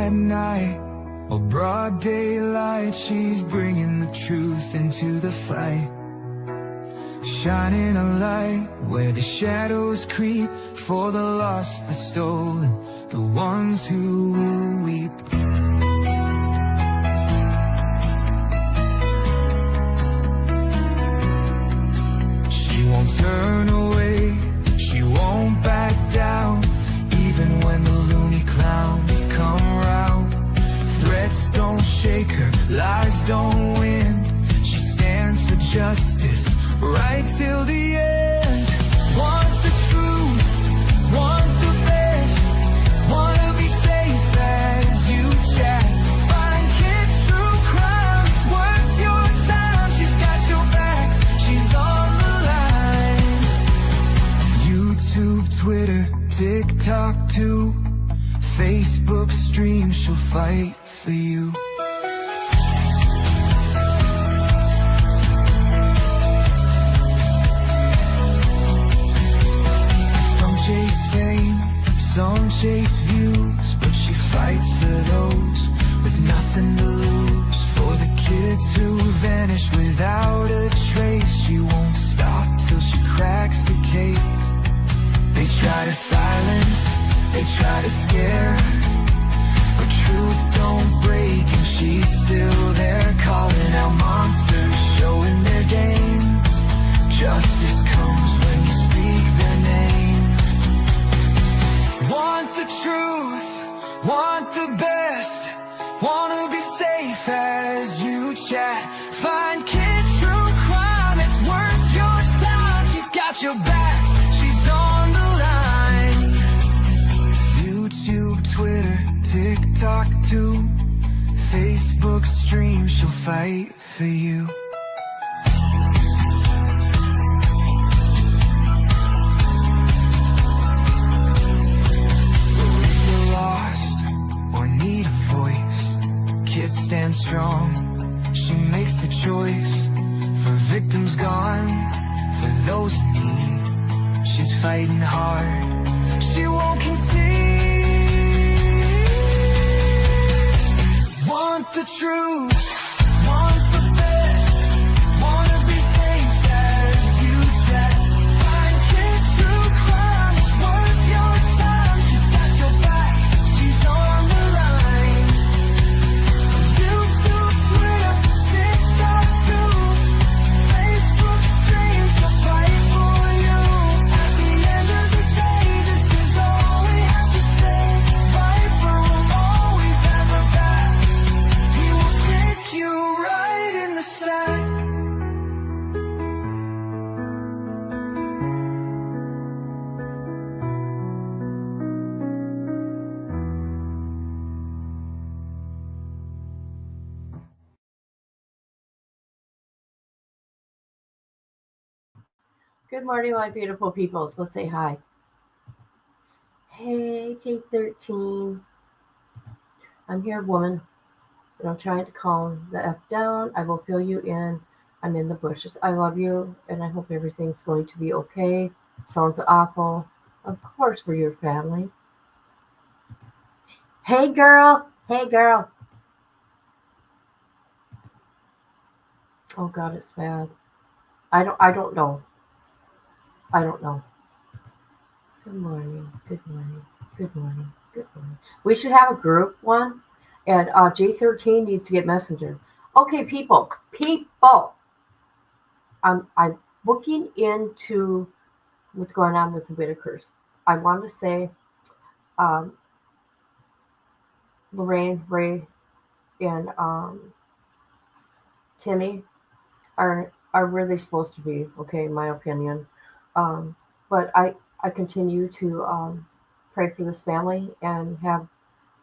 at night or broad daylight, she's bringing the truth into the fight. Shining a light where the shadows creep, for the lost, the stolen, the ones who will weep. She won't turn away, she won't back down, even when the loony clowns come round. Threats don't shake her, lies don't win. She stands for justice, right till the end. Want the truth, want the best, wanna be safe as you chat. Find kids true crime, it's worth your time. She's got your back, she's on the line. YouTube, Twitter, TikTok too, Facebook stream, she'll fight for you. Chase fame, some chase views, but she fights for those with nothing to lose. For the kids who vanish without a trace, she won't stop till she cracks the case. They try to silence, they try to scare, but truth don't break and she's still there, calling out monsters, showing their game. Justice comes when you speak their name. Want the truth, want the best, wanna be safe as you chat. Find kids true crime, it's worth your time. She's got your back, she's on the line. YouTube, Twitter, TikTok too, Facebook stream, she'll fight for you. Need a voice, kids stand strong, she makes the choice. For victims gone, for those in need, she's fighting hard, she won't concede. Want the truth, want the best, wanna be safe as you chat. Find kids true crime, it's worth your time. She's got your back, she's on the Good morning, my beautiful people. So let's say hi. Hey, K13. I'm here, woman. But I'm trying to calm the F down. I will fill you in. I'm in the bushes. I love you, and I hope everything's going to be okay. Sounds awful. Of course, we're your family. Hey, girl. Hey, girl. Oh, God, it's bad. I don't know. I don't know. Good morning. Good morning. Good morning. Good morning. We should have a group one, and J13 needs to get messenger. Okay, people. I'm looking into what's going on with the Whittakers. I want to say, Lorraine, Ray, and Timmy are where they're supposed to be. Okay, in my opinion. But I continue to pray for this family and have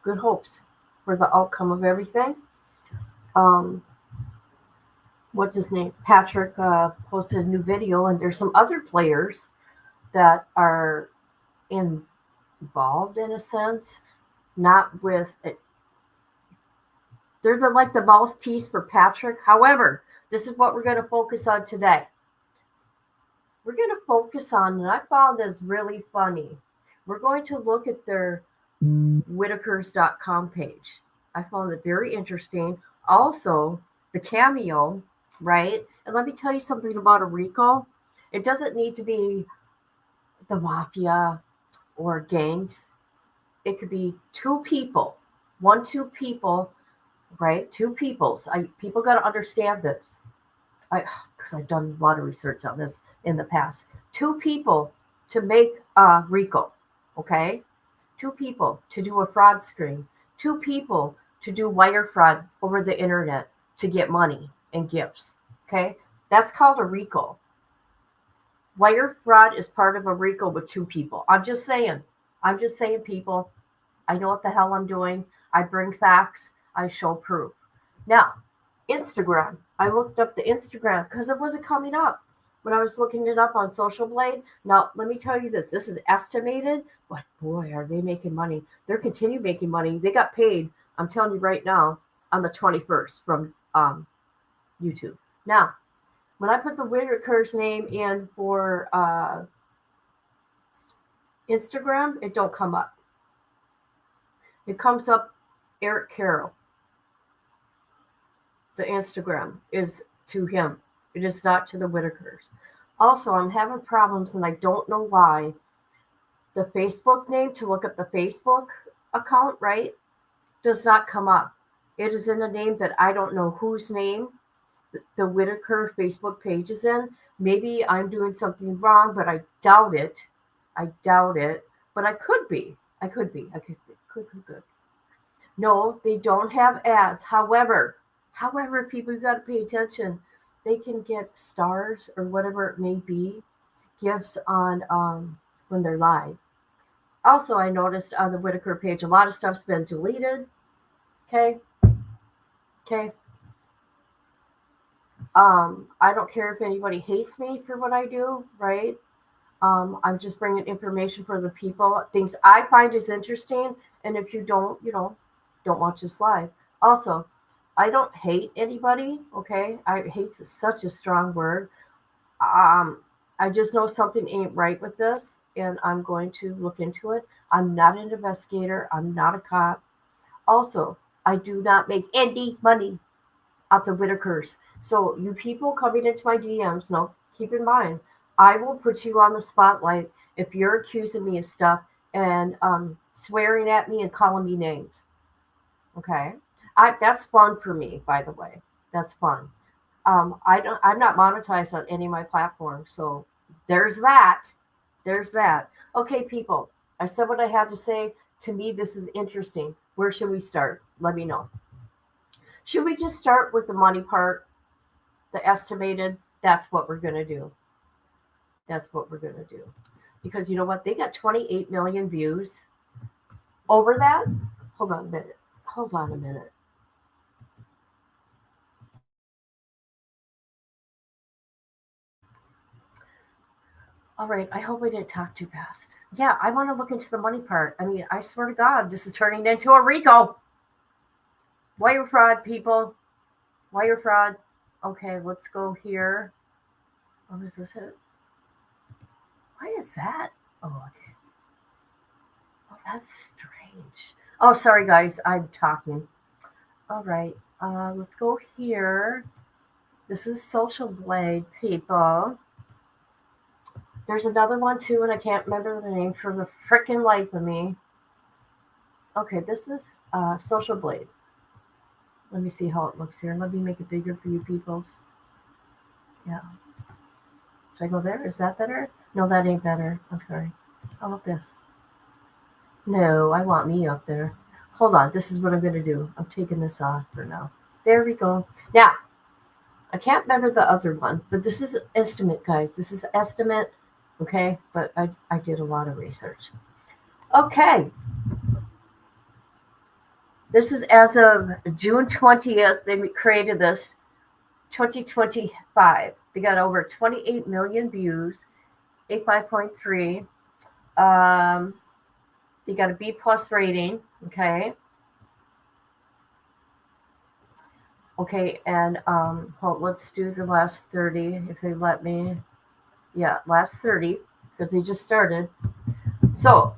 good hopes for the outcome of everything. What's his name? Patrick posted a new video, and there's some other players that are involved in a sense, not with it. They're like the mouthpiece for Patrick. However, this is what we're going to focus on today. We're going to focus on, and I found this really funny. We're going to look at their Whittakers.com page. I found it very interesting. Also, the cameo, right? And let me tell you something about a Rico. It doesn't need to be the mafia or gangs. It could be two people, two people, right? Two peoples. People got to understand this. Because I've done a lot of research on this in the past. Two people to make Rico, okay? Two people to do a fraud screen. Two people to do wire fraud over the internet to get money and gifts, okay? That's called a Rico. Wire fraud is part of a Rico with two people. I'm just saying, people. I know what the hell I'm doing. I bring facts. I show proof. Now, Instagram. I looked up the Instagram because it wasn't coming up when I was looking it up on Social Blade. Now, let me tell you this. This is estimated, but boy, are they making money. They're continue making money. They got paid, I'm telling you right now, on the 21st from YouTube. Now, when I put the Whittakers name in for Instagram, it don't come up. It comes up Eric Carroll. The Instagram is to him. It is not to the Whittakers. Also, I'm having problems, and I don't know why. The Facebook name, to look up the Facebook account, right, does not come up. It is in a name that I don't know whose name the Whittaker Facebook page is in. Maybe I'm doing something wrong, but I doubt it. But I could be. Could. No, they don't have ads. However, people, you got to pay attention. They can get stars or whatever it may be, gifts on when they're live. Also, I noticed on the Whittaker page, a lot of stuff's been deleted. Okay. I don't care if anybody hates me for what I do, right? I'm just bringing information for the people, things I find is interesting. And if you don't, don't watch this live. Also, I don't hate anybody, okay? Hate is such a strong word. I just know something ain't right with this, and I'm going to look into it. I'm not an investigator. I'm not a cop. Also, I do not make any money off the Whittakers. So you people coming into my DMs, no, keep in mind, I will put you on the spotlight if you're accusing me of stuff and swearing at me and calling me names. Okay? That's fun for me, by the way. That's fun. I'm not monetized on any of my platforms, so there's that. Okay, people, I said what I had to say. To me, this is interesting. Where should we start? Let me know. Should we just start with the money part, the estimated? That's what we're going to do. Because you know what? They got 28 million views. Over that? Hold on a minute. All right, I hope I didn't talk too fast. Yeah, I want to look into the money part. I mean, I swear to God, this is turning into a Rico. Wire fraud, people. Wire fraud. Okay, let's go here. Oh, is this it? Why is that? Oh, okay. Oh, that's strange. Oh, sorry, guys. I'm talking. All right. Let's go here. This is Social Blade, people. There's another one, too, and I can't remember the name for the frickin' life of me. Okay, this is Social Blade. Let me see how it looks here. Let me make it bigger for you peoples. Yeah. Should I go there? Is that better? No, that ain't better. I'm sorry. How about this? No, I want me up there. Hold on. This is what I'm going to do. I'm taking this off for now. There we go. Now, I can't remember the other one, but this is an estimate, guys. This is an estimate, okay? But I did a lot of research. Okay. This is as of June 20th. They created this 2025. They got over 28 million views, 85.3. They got a B+ rating. Okay. Okay, and let's do the last 30 if they let me. Yeah, last 30 because they just started. So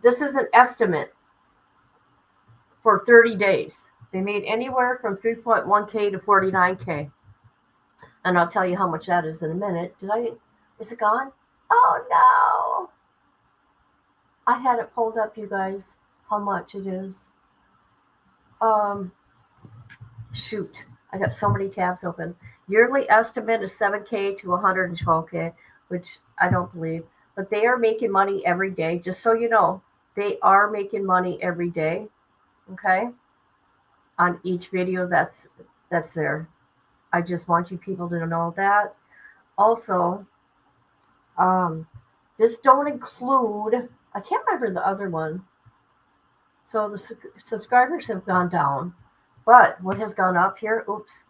this is an estimate. for 30 days. They made anywhere from 3.1K to 49K. And I'll tell you how much that is in a minute. Is it gone? Oh no! I had it pulled up, you guys, how much it is. Shoot, I got so many tabs open. Yearly estimate is 7K to 112K, which I don't believe. But they are making money every day, just so you know. They are making money every day, okay? On each video that's there. I just want you people to know that. Also, this don't include, I can't remember the other one. So the subscribers have gone down. But what has gone up here? Oops.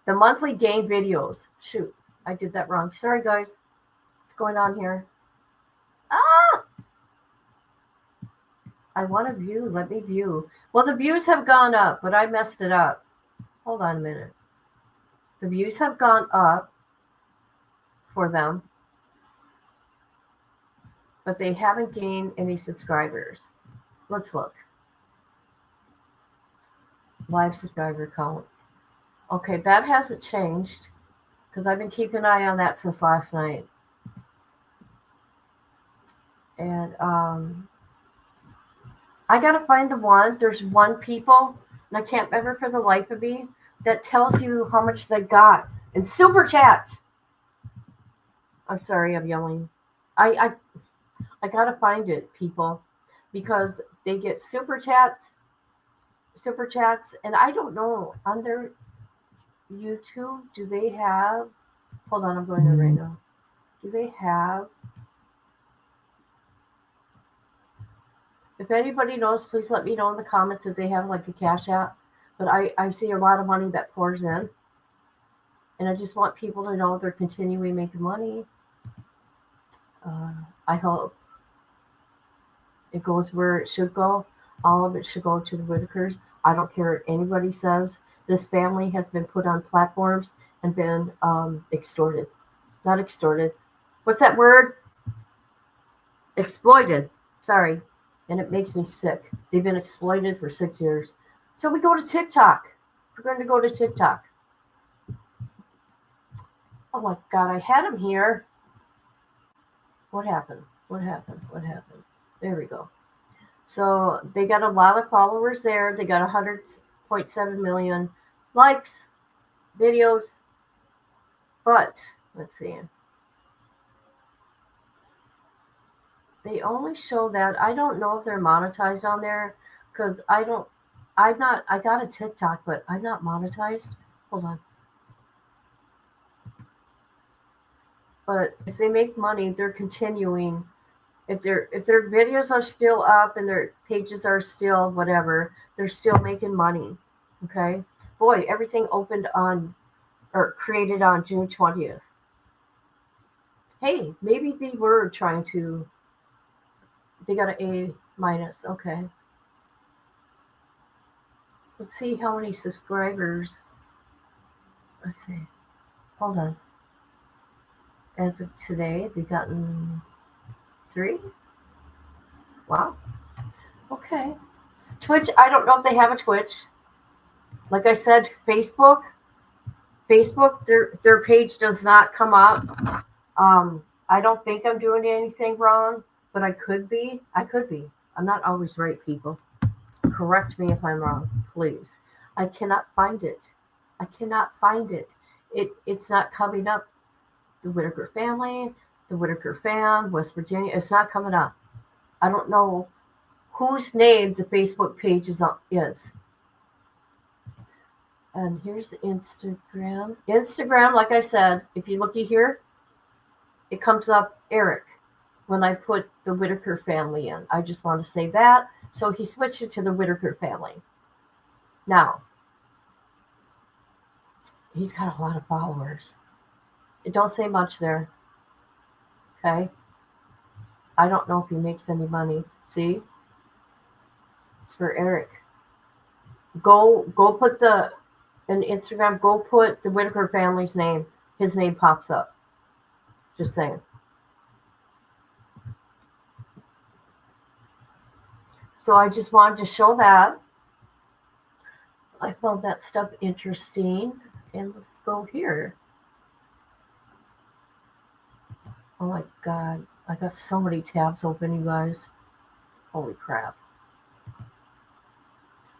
The monthly game videos. Shoot, I did that wrong. Sorry, guys. What's going on here? Ah! I want to view. Let me view. Well, the views have gone up, but I messed it up. Hold on a minute. The views have gone up for them, but they haven't gained any subscribers. Let's look. Live subscriber count. Okay, that hasn't changed because I've been keeping an eye on that since last night. And I gotta find the one. There's one people, and I can't remember for the life of me, that tells you how much they got in super chats. I'm sorry, I'm yelling. I gotta find it, people, because they get super chats, and I don't know on their YouTube, do they have? Hold on, I'm going there right now. Do they have? If anybody knows, please let me know in the comments if they have like a Cash App. But I see a lot of money that pours in. And I just want people to know they're continuing making money. I hope it goes where it should go. All of it should go to the Whittakers. I don't care what anybody says. This family has been put on platforms and been extorted. Not extorted. What's that word? Exploited. Sorry. And it makes me sick. They've been exploited for 6 years. So we go to TikTok. We're going to go to TikTok. Oh my God, I had him here. What happened? There we go. So they got a lot of followers there. They got 100.7 million likes, videos. But, let's see. They only show that. I don't know if they're monetized on there because I got a TikTok, but I'm not monetized. Hold on. But if they make money, they're continuing. If their videos are still up and their pages are still whatever, they're still making money. Okay? Boy, everything opened on or created on June 20th. Hey, maybe they were trying to. They got an A-. Okay. Let's see how many subscribers. Let's see. Hold on. As of today, they've gotten 3. Wow. Okay. Twitch, I don't know if they have a Twitch. Like I said, Facebook, their page does not come up. I don't think I'm doing anything wrong, but I could be. I'm not always right, people. Correct me if I'm wrong, please. I cannot find it. It's not coming up. The Whittaker family, the Whittaker fam, West Virginia. It's not coming up. I don't know whose name the Facebook page is. And here's the Instagram. Instagram, like I said, if you looky here, it comes up Eric when I put the Whittaker family in. I just want to say that. So he switched it to the Whittaker family. Now, he's got a lot of followers. It don't say much there. Okay? I don't know if he makes any money. See? It's for Eric. Go put in Instagram, go put the Whittaker family's name. His name pops up. Just saying. So I just wanted to show that. I found that stuff interesting. And let's go here. Oh my God. I got so many tabs open, you guys. Holy crap.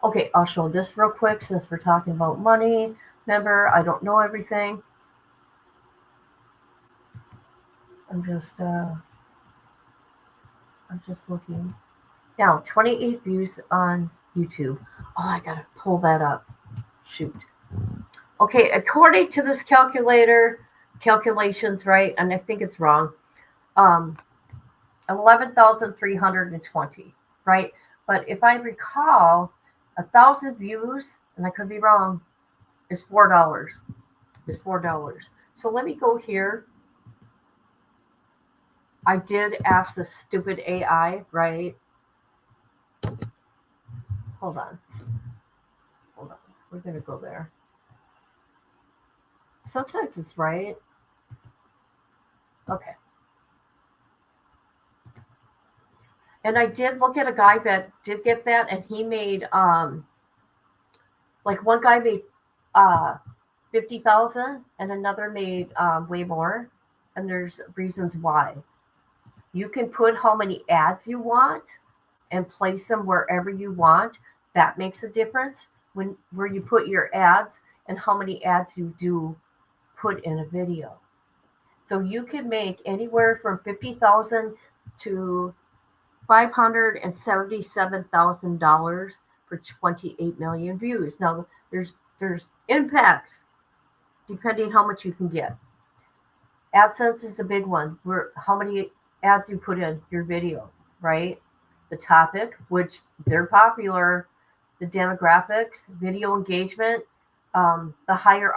Okay, I'll show this real quick since we're talking about money. Remember, I don't know everything. I'm just looking. Now, 28 views on YouTube. Oh, I gotta pull that up. Shoot. Okay, according to this calculations, right? And I think it's wrong. 11,320, right? But if I recall, 1,000 views, and I could be wrong, is $4. Is $4. So let me go here. I did ask the stupid AI, right? Hold on. We're gonna go there. Sometimes it's right. Okay. And I did look at a guy that did get that, and he made like one guy made 50,000, and another made way more. And there's reasons why. You can put how many ads you want and place them wherever you want. That makes a difference when where you put your ads and how many ads you do put in a video. So you can make anywhere from 50,000 to $577,000 for 28 million views. Now there's impacts depending how much you can get. AdSense is a big one. Where how many ads you put in your video, right? The topic, which they're popular, the demographics, video engagement, the higher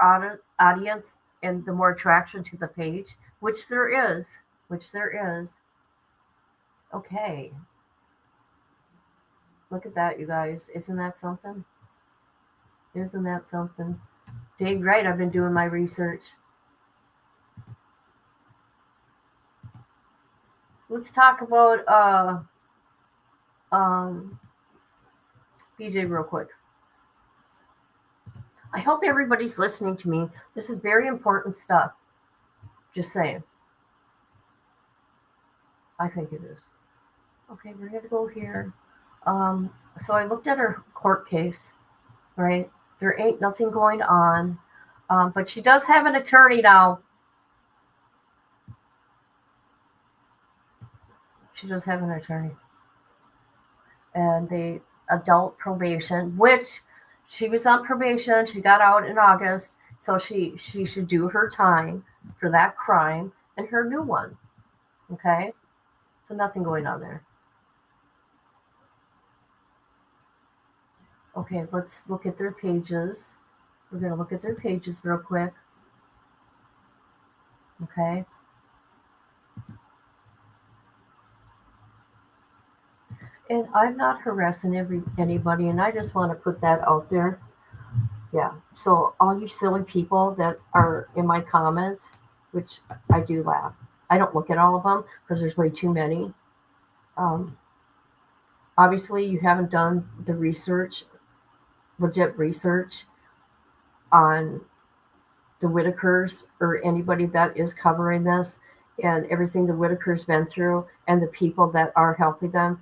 audience, and the more attraction to the page, which there is. Okay, look at that, you guys. Isn't that something? Isn't that something? Dang right, I've been doing my research. Let's talk about BJ real quick. I hope everybody's listening to me. This is very important stuff. Just saying. I think it is. Okay, we're going to go here. So I looked at her court case, right? There ain't nothing going on. But she does have an attorney now. She does have an attorney. And the adult probation, which she was on probation. She got out in August. So she should do her time for that crime and her new one. Okay? So nothing going on there. Okay, let's look at their pages. We're going to look at their pages real quick. Okay. And I'm not harassing anybody, and I just want to put that out there. Yeah. So all you silly people that are in my comments, which I do laugh. I don't look at all of them because there's way too many. Obviously, you haven't done the research, legit research on the Whittakers or anybody that is covering this and everything the Whittakers been through and the people that are helping them.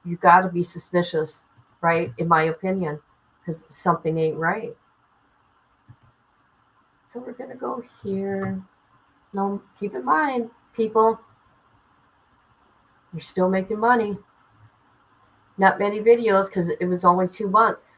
You got to be suspicious, right? In my opinion, because something ain't right. So we're going to go here. No, keep in mind, people, you're still making money. Not many videos because it was only 2 months.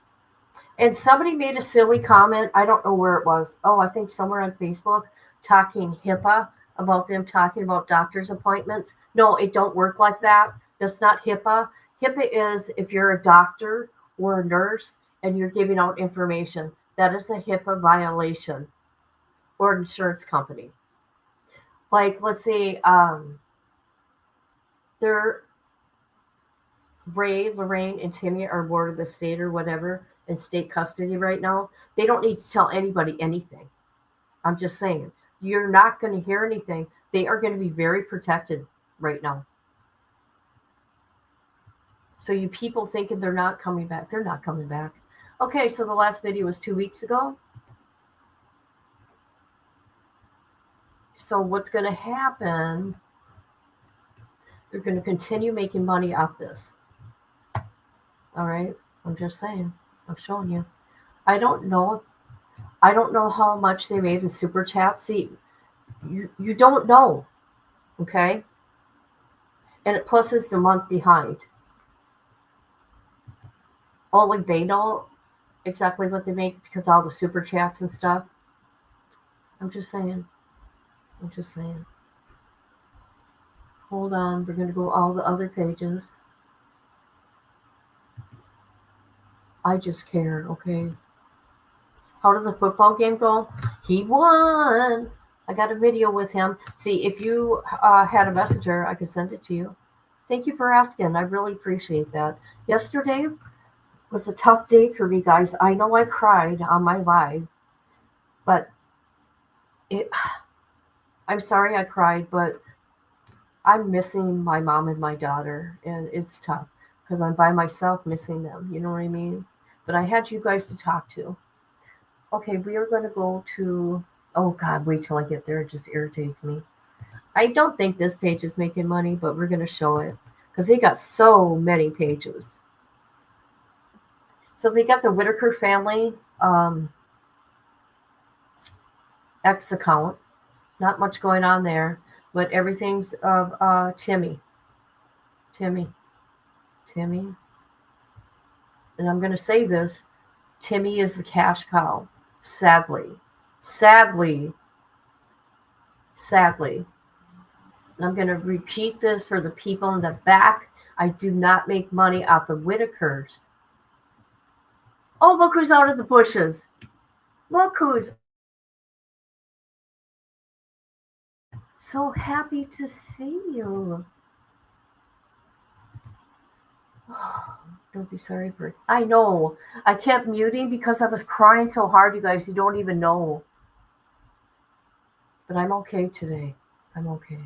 And somebody made a silly comment. I don't know where it was. Oh, I think somewhere on Facebook talking HIPAA about them talking about doctor's appointments. No, it don't work like that. That's not HIPAA. HIPAA is if you're a doctor or a nurse and you're giving out information. That is a HIPAA violation or an insurance company. Like, let's say they're Ray, Lorraine, and Timmy are ward of the state or whatever in state custody right now. They don't need to tell anybody anything. I'm just saying. You're not going to hear anything. They are going to be very protected right now. So you people thinking they're not coming back, they're not coming back. Okay, so the last video was 2 weeks ago. So what's going to happen, they're going to continue making money off this. All right, I'm just saying, I'm showing you. I don't know how much they made in super chat. See, you don't know, okay? And it plus it's a month behind. Only they know exactly what they make because all the super chats and stuff. I'm just saying. Hold on, we're gonna go all the other pages. I just care, okay? How did the football game go? He won. I got a video with him. See, if you had a messenger, I could send it to you. Thank you for asking. I really appreciate that. Yesterday was a tough day for me, guys. I know I cried on my live, but I'm sorry I cried, but I'm missing my mom and my daughter, and it's tough because I'm by myself missing them. You know what I mean? But I had you guys to talk to. Okay, we are going to go to, oh God, wait till I get there. It just irritates me. I don't think this page is making money, but we're going to show it because they got so many pages. So they got the Whittaker family X account. Not much going on there, but everything's of Timmy. And I'm going to say this, Timmy is the cash cow. Sadly. And I'm going to repeat this for the people in the back. I do not make money off the Whittakers. Oh, look who's out of the bushes. Look who's so happy to see you. Oh, don't be sorry for it. I know. I kept muting because I was crying so hard, you guys. You don't even know. But I'm okay today. I'm okay.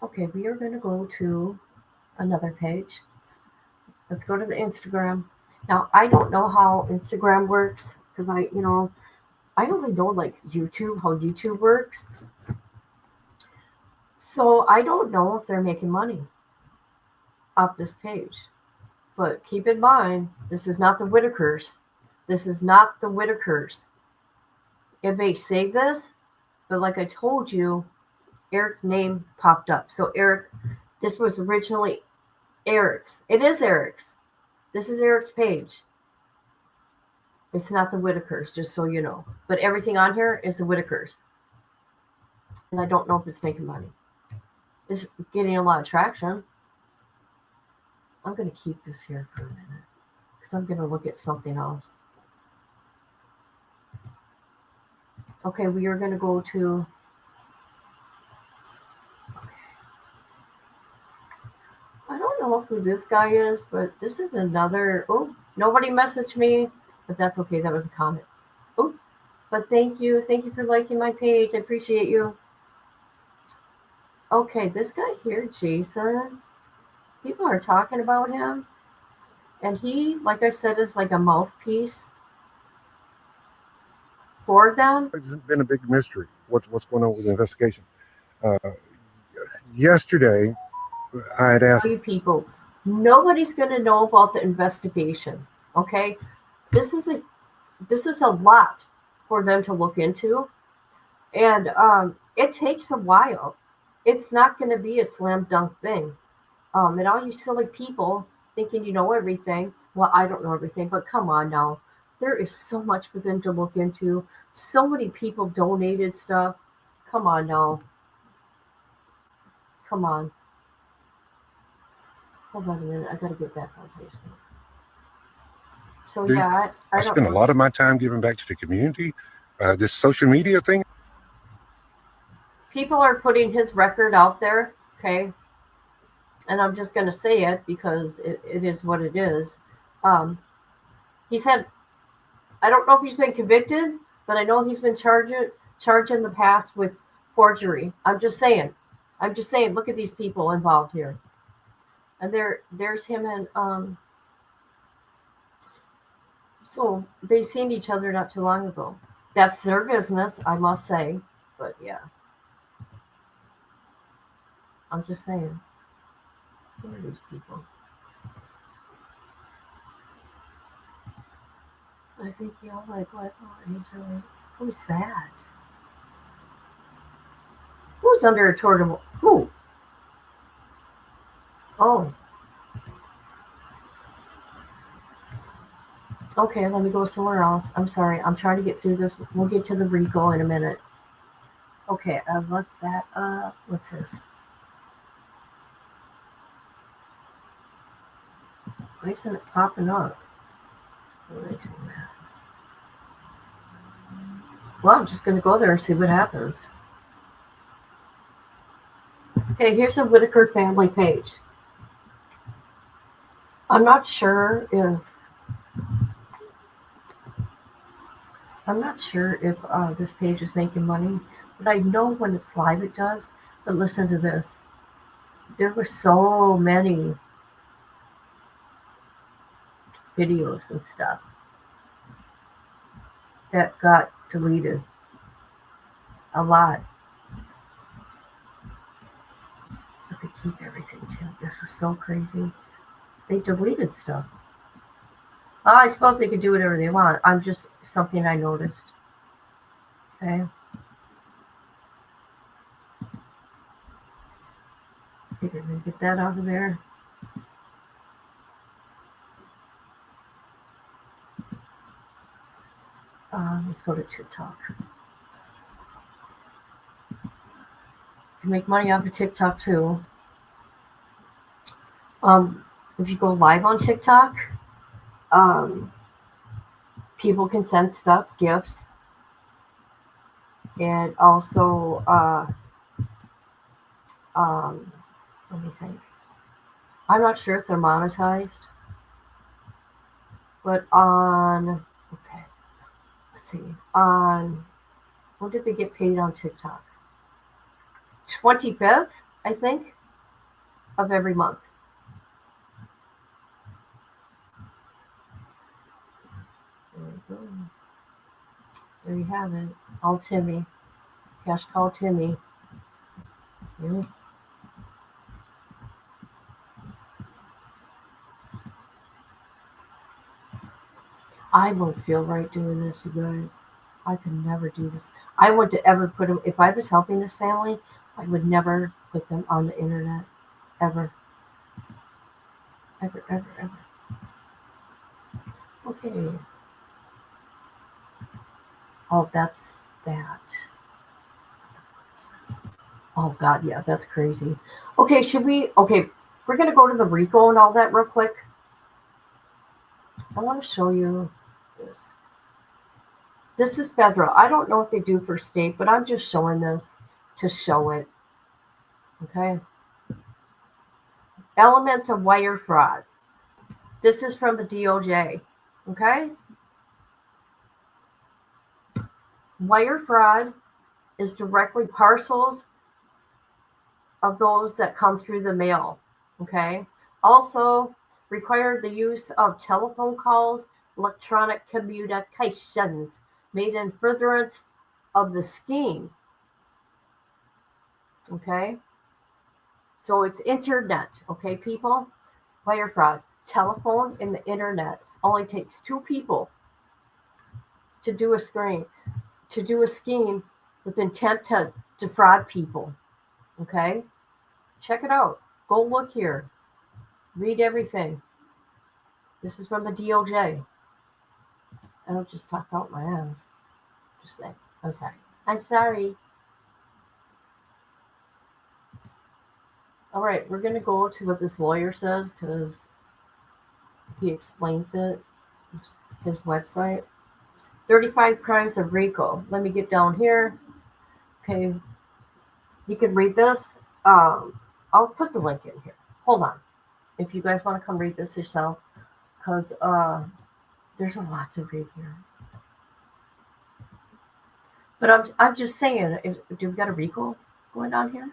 Okay, we are going to go to another page. Let's go to the Instagram. Now, I don't know how Instagram works because I only know like YouTube, how YouTube works. So I don't know if they're making money off this page. But keep in mind, this is not the Whittakers. It may say this, but like I told you, Eric's name popped up. So Eric, this was originally Eric's. It is Eric's. This is Eric's page. It's not the Whittakers, just so you know. But everything on here is the Whittakers. And I don't know if it's making money. It's getting a lot of traction. I'm going to keep this here for a minute because I'm going to look at something else. Okay, we are going to go to... I don't know who this guy is, but this is another... Oh, nobody messaged me, but that's okay. That was a comment. Oh, but thank you. Thank you for liking my page. I appreciate you. Okay, this guy here, Jason, people are talking about him. And he, like I said, is like a mouthpiece for them. It's been a big mystery. What's going on with the investigation? Yesterday, I had asked you people, nobody's going to know about the investigation. Okay, this is a lot for them to look into, and it takes a while. It's not going to be a slam dunk thing. And all you silly people thinking you know everything. Well, I don't know everything, but come on now. There is so much for them to look into. So many people donated stuff. Come on now. Come on. Hold on a minute. I got to get back on Facebook. So, yeah, I spend a lot of my time giving back to the community. This social media thing. People are putting his record out there, okay? And I'm just going to say it because it is what it is. He's had, I don't know if he's been convicted, but I know he's been charged in the past with forgery. I'm just saying, look at these people involved here. And there's him and so they seen each other not too long ago. That's their business, I must say. But yeah, I'm just saying. Who are these people? I think y'all like what? Oh, he's really. Who's that? Who's under a tortable? Who? Oh, okay. Let me go somewhere else. I'm sorry. I'm trying to get through this. We'll get to the Rico in a minute. Okay, I looked that up. What's this? Why isn't it popping up? What makes me mad? Well, I'm just going to go there and see what happens. Okay, here's a Whittaker family page. I'm not sure if this page is making money, but I know when it's live it does. But listen to this. There were so many videos and stuff that got deleted. A lot. But they keep everything too. This is so crazy. They deleted stuff. Well, I suppose they could do whatever they want. I'm just something I noticed. Okay. Figured we'd get that out of there. Let's go to TikTok. You can make money off of TikTok too. If you go live on TikTok, people can send stuff, gifts, and also, let me think. I'm not sure if they're monetized, but okay, let's see, when did they get paid on TikTok? 25th, I think, of every month. There you have it. All Timmy. Cash call Timmy. Yeah. I won't feel right doing this, you guys. I could never do this. I wouldn't ever put them, if I was helping this family, I would never put them on the internet. Ever. Ever, ever, ever. Okay. Oh, that's that. Oh, God, yeah, that's crazy. Okay, okay, we're going to go to the Rico and all that real quick. I want to show you this. This is federal. I don't know what they do for state, but I'm just showing this to show it. Okay. Elements of wire fraud. This is from the DOJ. Okay. Wire fraud is directly parcels of those that come through the mail. Okay. Also require the use of telephone calls, electronic communications made in furtherance of the scheme. Okay. So it's internet. Okay, people? Wire fraud. Telephone and the internet. Only takes two people to do a scheme with intent to defraud people. Okay? Check it out. Go look here. Read everything. This is from the DOJ. I don't just talk out my ass. Just say, I'm sorry. I'm sorry. All right, we're going to go to what this lawyer says because he explains it. His website. 35 Crimes of Rico. Let me get down here. Okay. You can read this. I'll put the link in here. Hold on. If you guys want to come read this yourself, because there's a lot to read here. But I'm just saying, do we got a Rico going on here?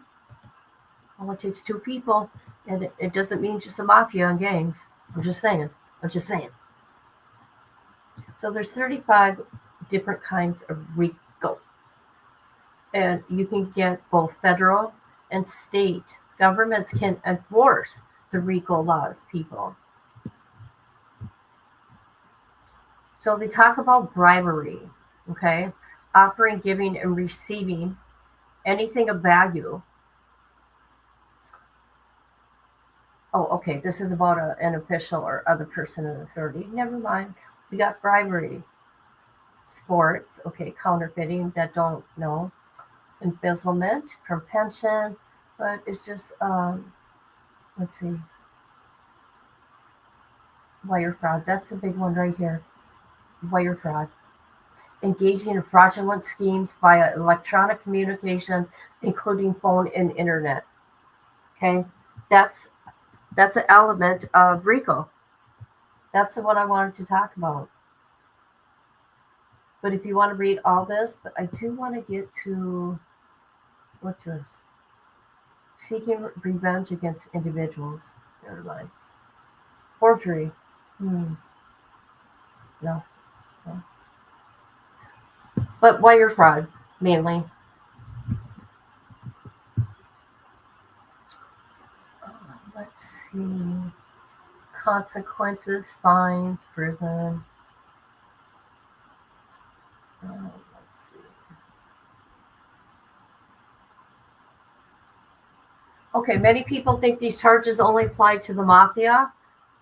Well, it takes two people And it doesn't mean just the mafia and gangs. I'm just saying. I'm just saying. So there's 35 different kinds of RICO. And you can get both federal and state governments can enforce the RICO laws, people. So they talk about bribery, okay? Offering, giving, and receiving anything of value. Oh, okay, this is about an official or other person in authority. Never mind. We got bribery. Sports, okay, counterfeiting, that don't know. Embezzlement from pension, but it's just, let's see, wire fraud. That's the big one right here. Wire fraud. Engaging in fraudulent schemes via electronic communication, including phone and internet. Okay, that's an element of RICO. That's what I wanted to talk about. But if you want to read all this, but I do want to get to what's this? Seeking revenge against individuals. Never mind. Forgery. No, no. But wire fraud, mainly. Let's see. Consequences, fines, prison. Let's see. Okay, many people think these charges only apply to the mafia,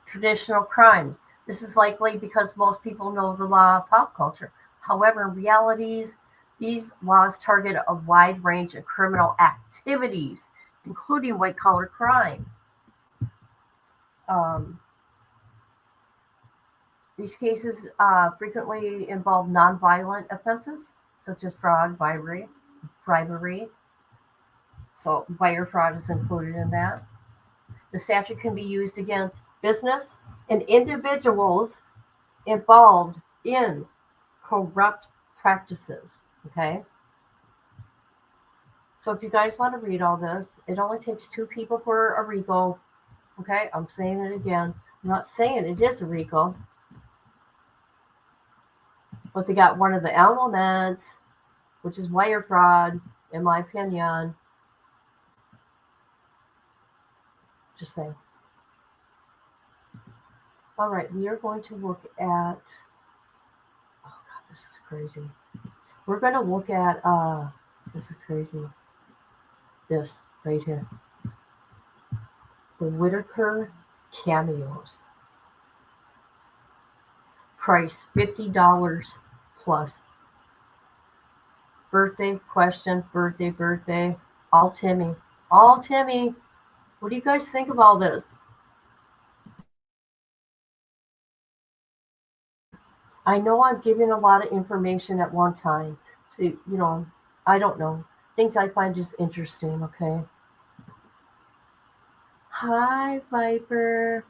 traditional crimes. This is likely because most people know the law of pop culture. However, in realities, these laws target a wide range of criminal activities, including white-collar crime. These cases frequently involve nonviolent offenses, such as fraud, bribery. So wire fraud is included in that. The statute can be used against business and individuals involved in corrupt practices. Okay. So if you guys want to read all this, it only takes 2 people for a RICO. Okay, I'm saying it again. I'm not saying it is a RICO, but they got one of the elements, which is wire fraud, in my opinion. Just saying. All right, we are going to look at, oh God, this is crazy. We're going to look at, this is crazy, this right here. The Whittaker cameos. Price $50 plus. Birthday question, birthday. All Timmy. All Timmy. What do you guys think of all this? I know I'm giving a lot of information at one time. So, I don't know. Things I find just interesting, okay? Hi, Viper.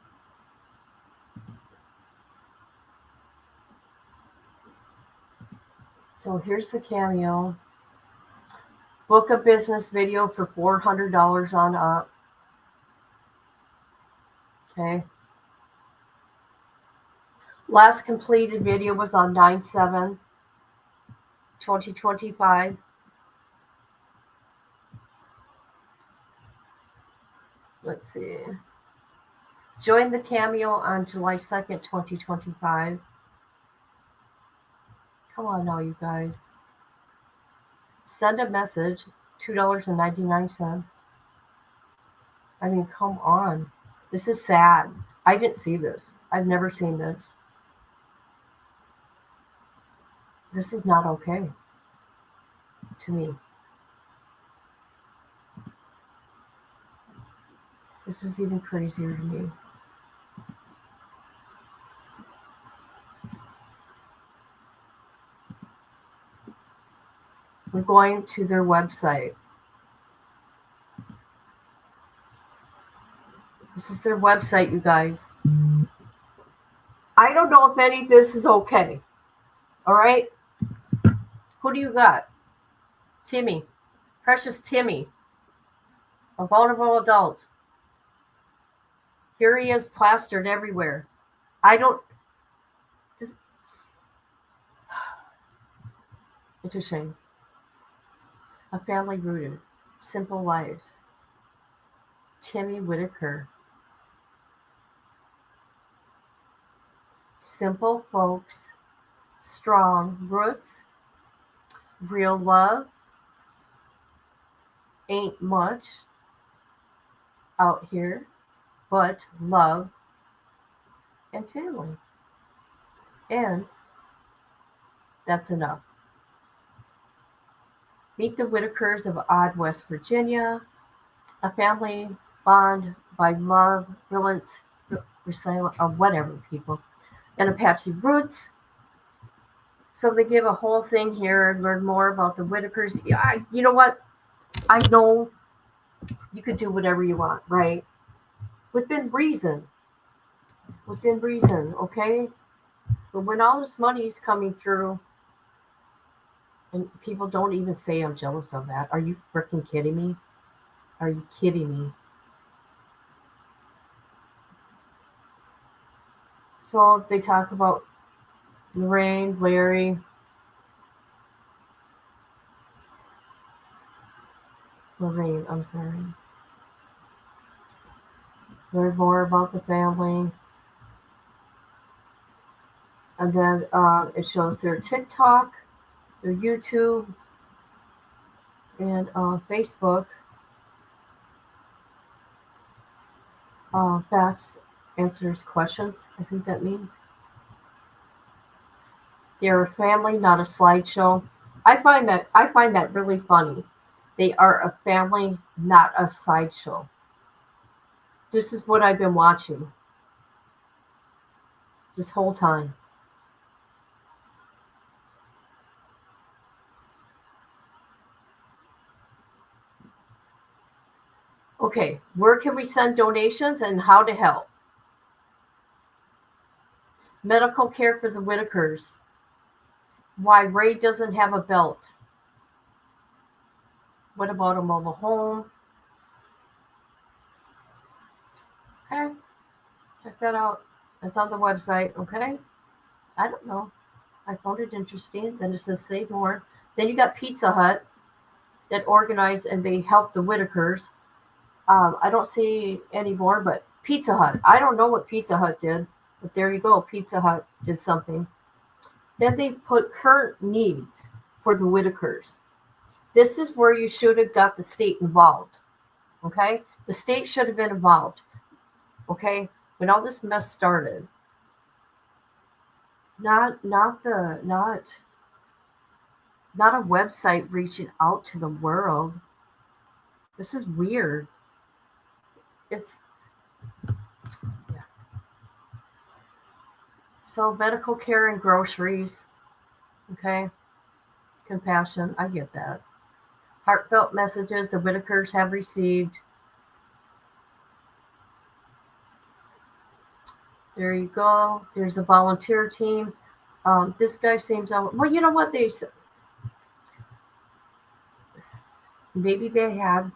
So here's the cameo. Book a business video for $400 on up. Okay. Last completed video was on 9/7/2025. Let's see. Join the cameo on July 2nd, 2025. Come on now, you guys. Send a message, $2.99. I mean, come on. This is sad. I didn't see this. I've never seen this. This is not okay to me. This is even crazier to me. We're going to their website. This is their website, you guys. I don't know if any of this is okay. All right? Who do you got? Timmy. Precious Timmy. A vulnerable adult. Here he is plastered everywhere. I don't. It's a shame. A family rooted, simple lives. Timmy Whittaker. Simple folks, strong roots, real love, ain't much out here but love and family. And that's enough. Meet the Whittakers of Odd, West Virginia, a family bond by love, resilience, or whatever people, and Apache roots. So they give a whole thing here and learn more about the Whittakers. Yeah, you know what? I know you could do whatever you want, right? Within reason. Within reason, okay? But when all this money is coming through, and people don't even say I'm jealous of that. Are you freaking kidding me? Are you kidding me? So they talk about Lorraine, Larry, I'm sorry. Learn more about the family. And then it shows their TikTok, their YouTube, and Facebook. Facts answers questions, I think that means. They're a family, not a slideshow. I find that really funny. They are a family, not a sideshow. This is what I've been watching this whole time. Okay, where can we send donations and how to help? Medical care for the Whittakers. Why Ray doesn't have a belt. What about a mobile home? Okay, check that out. It's on the website, okay? I don't know. I found it interesting. Then it says save more. Then you got Pizza Hut that organized and they helped the Whittakers. I don't see any more, but Pizza Hut. I don't know what Pizza Hut did, but there you go. Pizza Hut did something. Then they put current needs for the Whittakers. This is where you should have got the state involved. Okay? The state should have been involved. Okay? When all this mess started. Not a website reaching out to the world. This is weird. It's yeah. So medical care and groceries. Okay? Compassion. I get that. Heartfelt messages the Whittakers have received. There you go. There's a volunteer team. This guy seems well. You know what maybe they had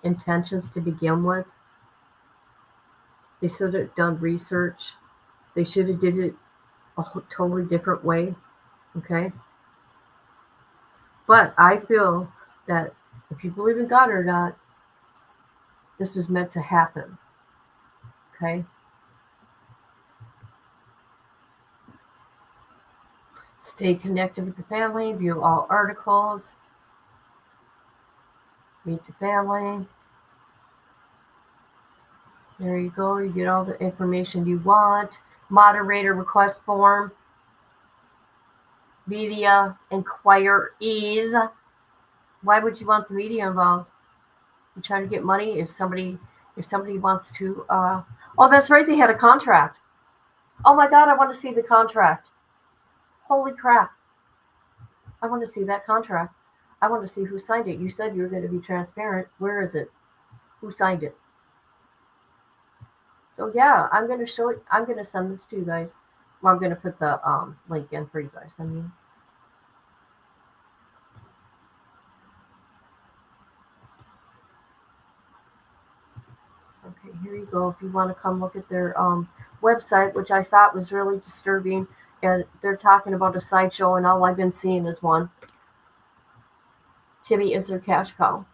intentions to begin with. They should have done research. They should have did it a totally different way. Okay. But I feel that if you believe in God or not, this was meant to happen. Okay. Stay connected with the family. View all articles. Meet the family. There you go. You get all the information you want. Moderator request form. Media inquiries. Why would you want the media involved? You trying to get money? If somebody wants to oh, that's right, they had a contract. Oh my god, I want to see the contract. Holy crap. I want to see that contract. I want to see who signed it. You said you were going to be transparent. Where is it? Who signed it? So yeah, I'm going to show it. I'm going to send this to you guys. Well, I'm going to put the link in for you guys. Okay, here you go. If you want to come look at their website, which I thought was really disturbing, and they're talking about a sideshow, and all I've been seeing is one. Timmy is their cash cow,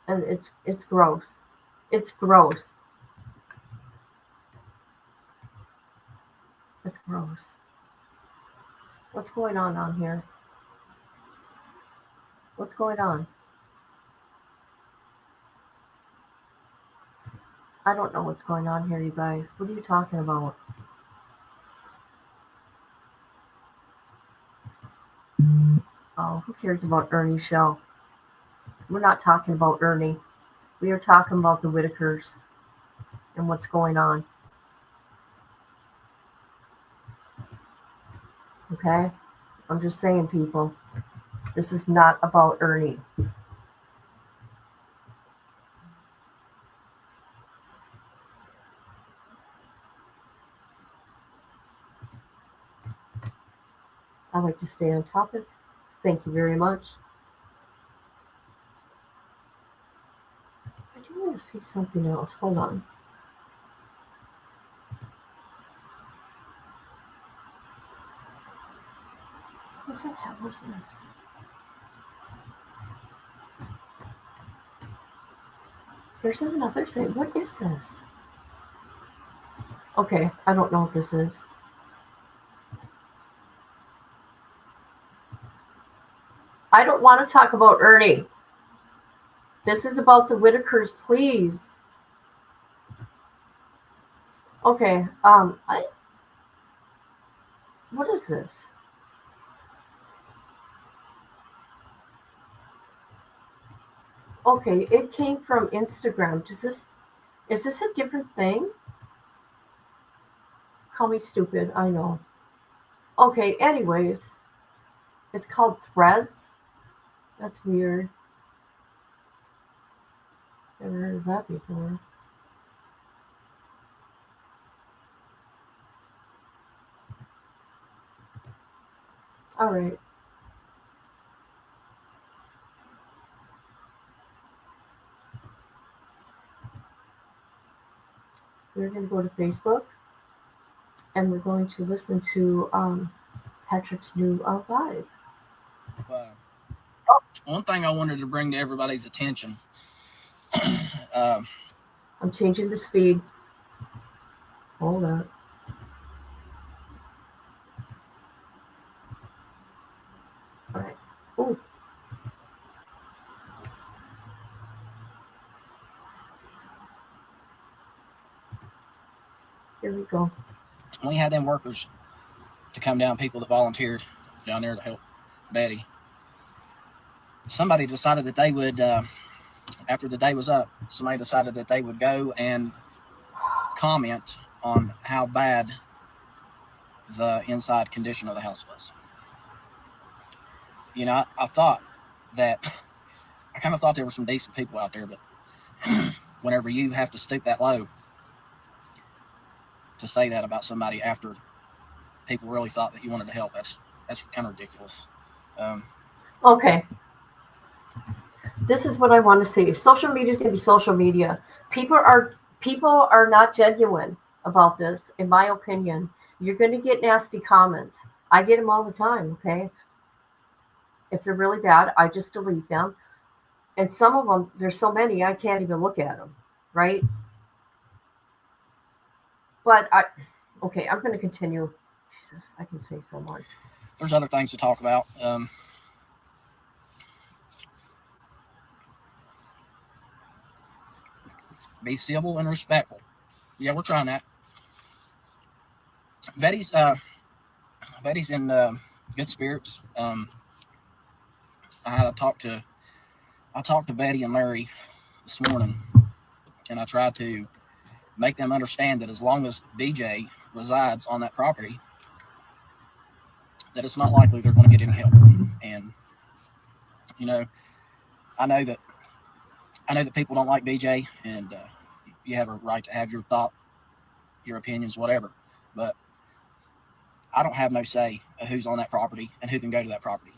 and it's gross. It's gross. It's gross. What's going on here? What's going on? I don't know what's going on here, you guys. What are you talking about? Oh, who cares about Ernie Shell? We're not talking about Ernie. We are talking about the Whittakers and what's going on. Okay? I'm just saying, people. This is not about Ernie. I like to stay on topic. Thank you very much. I do want to see something else. Hold on. What the hell was this? There's another thing. What is this? Okay, I don't know what this is. I don't want to talk about Ernie. This is about the Whittakers, please. Okay, what is this? Okay, it came from Instagram. Is this a different thing? Call me stupid, I know. Okay, anyways, it's called Threads. That's weird. Never heard of that before. All right. We're going to go to Facebook, and we're going to listen to Patrick's new vibe. One thing I wanted to bring to everybody's attention. I'm changing the speed. Hold up. All right. Ooh. Here we go. We had them workers to come down, people that volunteered down there to help Betty. Somebody decided that they would, after the day was up, somebody decided that they would go and comment on how bad the inside condition of the house was. You know, I thought that, I kind of thought there were some decent people out there, but whenever you have to stoop that low to say that about somebody after people really thought that you wanted to help, that's kind of ridiculous. Okay. This is what I want to see. Social media is going to be social media. People are not genuine about this, in my opinion. You're going to get nasty comments. I get them all the time, okay? If they're really bad, I just delete them. And some of them, there's so many, I can't even look at them, right? But okay, I'm going to continue. Jesus, I can say so much. There's other things to talk about. Be civil and respectful. Yeah, we're trying that. Betty's in good spirits. I talked to Betty and Larry this morning, and I tried to make them understand that as long as BJ resides on that property, that it's not likely they're going to get any help. And you know, I know that people don't like BJ, and you have a right to have your thought, your opinions, whatever. But I don't have no say of who's on that property and who can go to that property.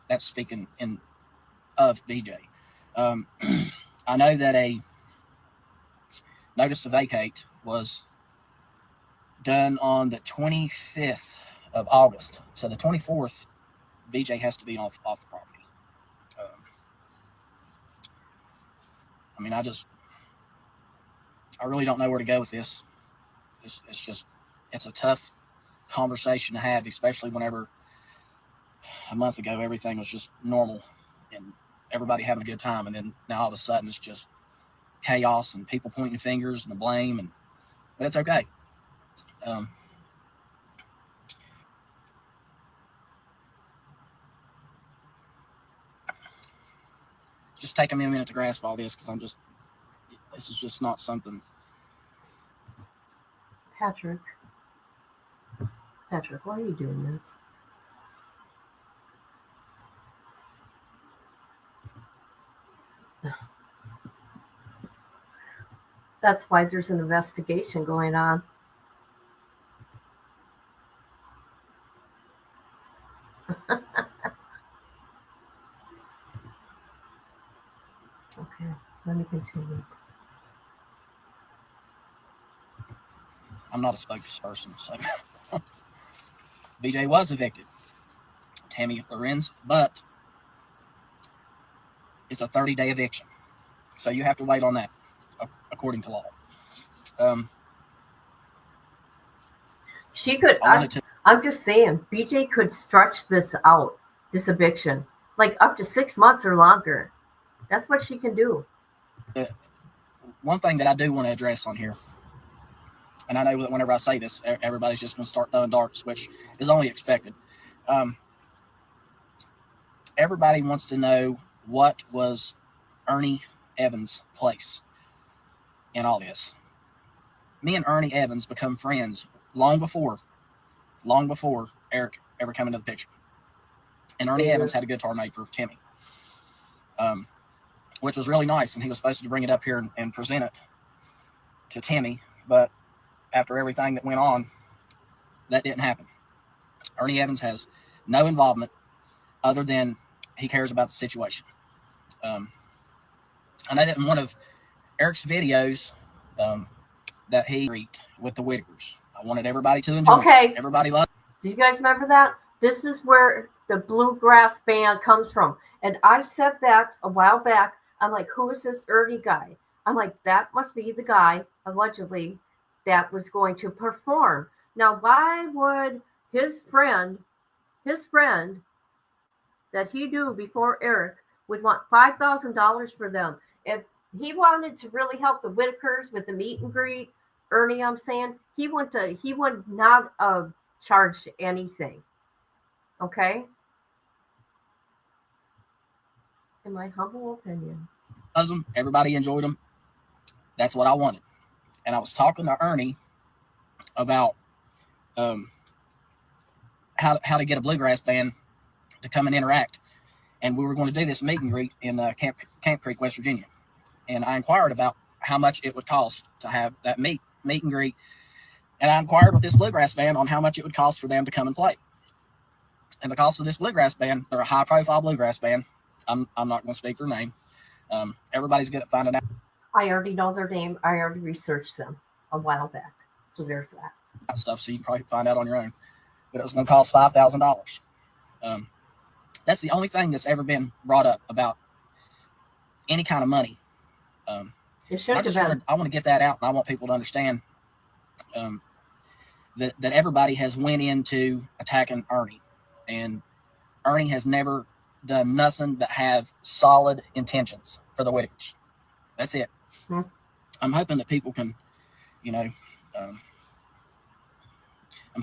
That's speaking of BJ. I know that notice to vacate was done on the 25th of August. So the 24th, BJ has to be off the property. I mean, I really don't know where to go with this. It's a tough conversation to have, especially whenever a month ago everything was just normal and everybody having a good time, and then now all of a sudden it's just chaos and people pointing fingers and the blame, but it's okay. Just taking me a minute to grasp all this, because this is just not something. Patrick, why are you doing this? That's why there's an investigation going on. Okay, let me continue. I'm not a spokesperson, so BJ was evicted, Tammy Lorenz, but it's a 30-day eviction, so you have to wait on that, according to law. She could. I'm just saying, BJ could stretch this out, this eviction, like up to 6 months or longer. That's what she can do. One thing that I do want to address on here, and I know that whenever I say this, everybody's just going to start throwing darts, which is only expected. Everybody wants to know what was Ernie Evans' place in all this. Me and Ernie Evans become friends long before Eric ever came into the picture. And Ernie Evans had a guitar made for Timmy, which was really nice. And he was supposed to bring it up here and present it to Timmy. But after everything that went on, that didn't happen. Ernie Evans has no involvement other than he cares about the situation. I know that in one of Eric's videos that he read with the Whittakers, I wanted everybody to enjoy it. Everybody loved it. Do you guys remember that? This is where the bluegrass band comes from. And I said that a while back. I'm like, who is this Ernie guy? I'm like, that must be the guy, allegedly, that was going to perform. Now, why would his friend that he knew before Eric would want $5,000 for them? If he wanted to really help the Whittakers with the meet and greet, Ernie, I'm saying, he would not have charged anything. Okay? In my humble opinion. Everybody enjoyed them. That's what I wanted. And I was talking to Ernie about how to get a bluegrass band to come and interact. And we were going to do this meet and greet in Camp Creek, West Virginia. And I inquired about how much it would cost to have that meet and greet. And I inquired with this bluegrass band on how much it would cost for them to come and play. And the cost of this bluegrass band, they're a high-profile bluegrass band. I'm not going to speak their name. Everybody's good at finding out. I already know their name. I already researched them a while back. So there's that. Stuff, so you can probably find out on your own. But it was going to cost $5,000. That's the only thing that's ever been brought up about any kind of money. It should have been. I want to get that out, and I want people to understand that everybody has went into attacking Ernie, and Ernie has never done nothing but have solid intentions for the Whittakers. That's it. Mm-hmm. I'm hoping that people can, I'm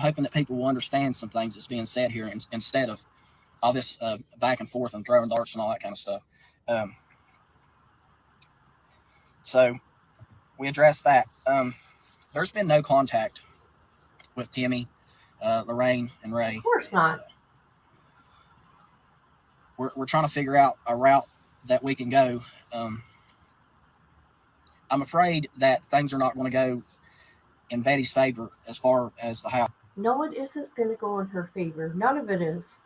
hoping that people will understand some things that's being said here instead of all this back and forth and throwing darts and all that kind of stuff. So we addressed that. There's been no contact with Timmy, Lorraine, and Ray. Of course not. We're trying to figure out a route that we can go. I'm afraid that things are not going to go in Betty's favor as far as the house. No, it isn't going to go in her favor. None of it is.